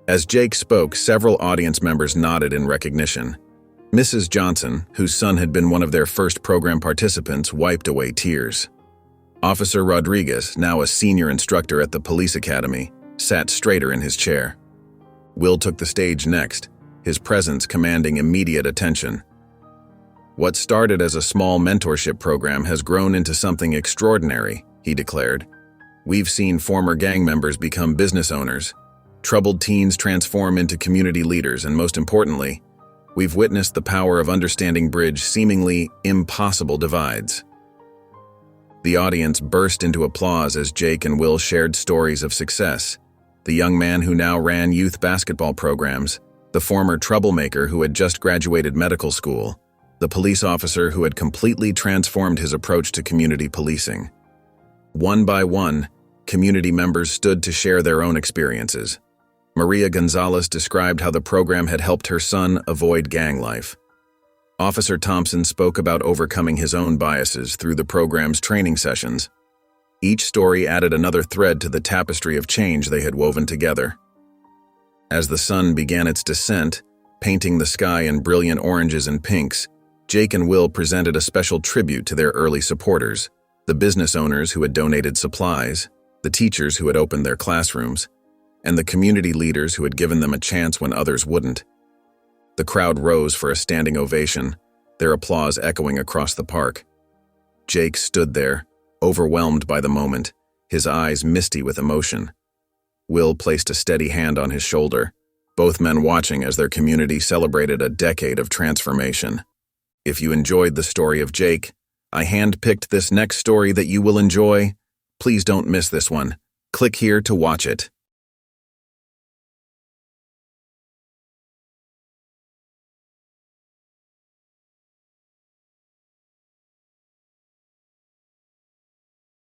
As Jake spoke, several audience members nodded in recognition. Mrs. Johnson, whose son had been one of their first program participants, wiped away tears. Officer Rodriguez, now a senior instructor at the police academy, sat straighter in his chair. Will took the stage next, his presence commanding immediate attention. "What started as a small mentorship program has grown into something extraordinary," he declared. "We've seen former gang members become business owners, troubled teens transform into community leaders, and most importantly, we've witnessed the power of understanding bridge seemingly impossible divides." The audience burst into applause as Jake and Will shared stories of success. The young man who now ran youth basketball programs, the former troublemaker who had just graduated medical school, the police officer who had completely transformed his approach to community policing. One by one, community members stood to share their own experiences. Maria Gonzalez described how the program had helped her son avoid gang life. Officer Thompson spoke about overcoming his own biases through the program's training sessions. Each story added another thread to the tapestry of change they had woven together. As the sun began its descent, painting the sky in brilliant oranges and pinks, Jake and Will presented a special tribute to their early supporters, the business owners who had donated supplies, the teachers who had opened their classrooms, and the community leaders who had given them a chance when others wouldn't. The crowd rose for a standing ovation, their applause echoing across the park. Jake stood there, overwhelmed by the moment, his eyes misty with emotion. Will placed a steady hand on his shoulder, both men watching as their community celebrated a decade of transformation. If you enjoyed the story of Jake, I handpicked this next story that you will enjoy. Please don't miss this one. Click here to watch it.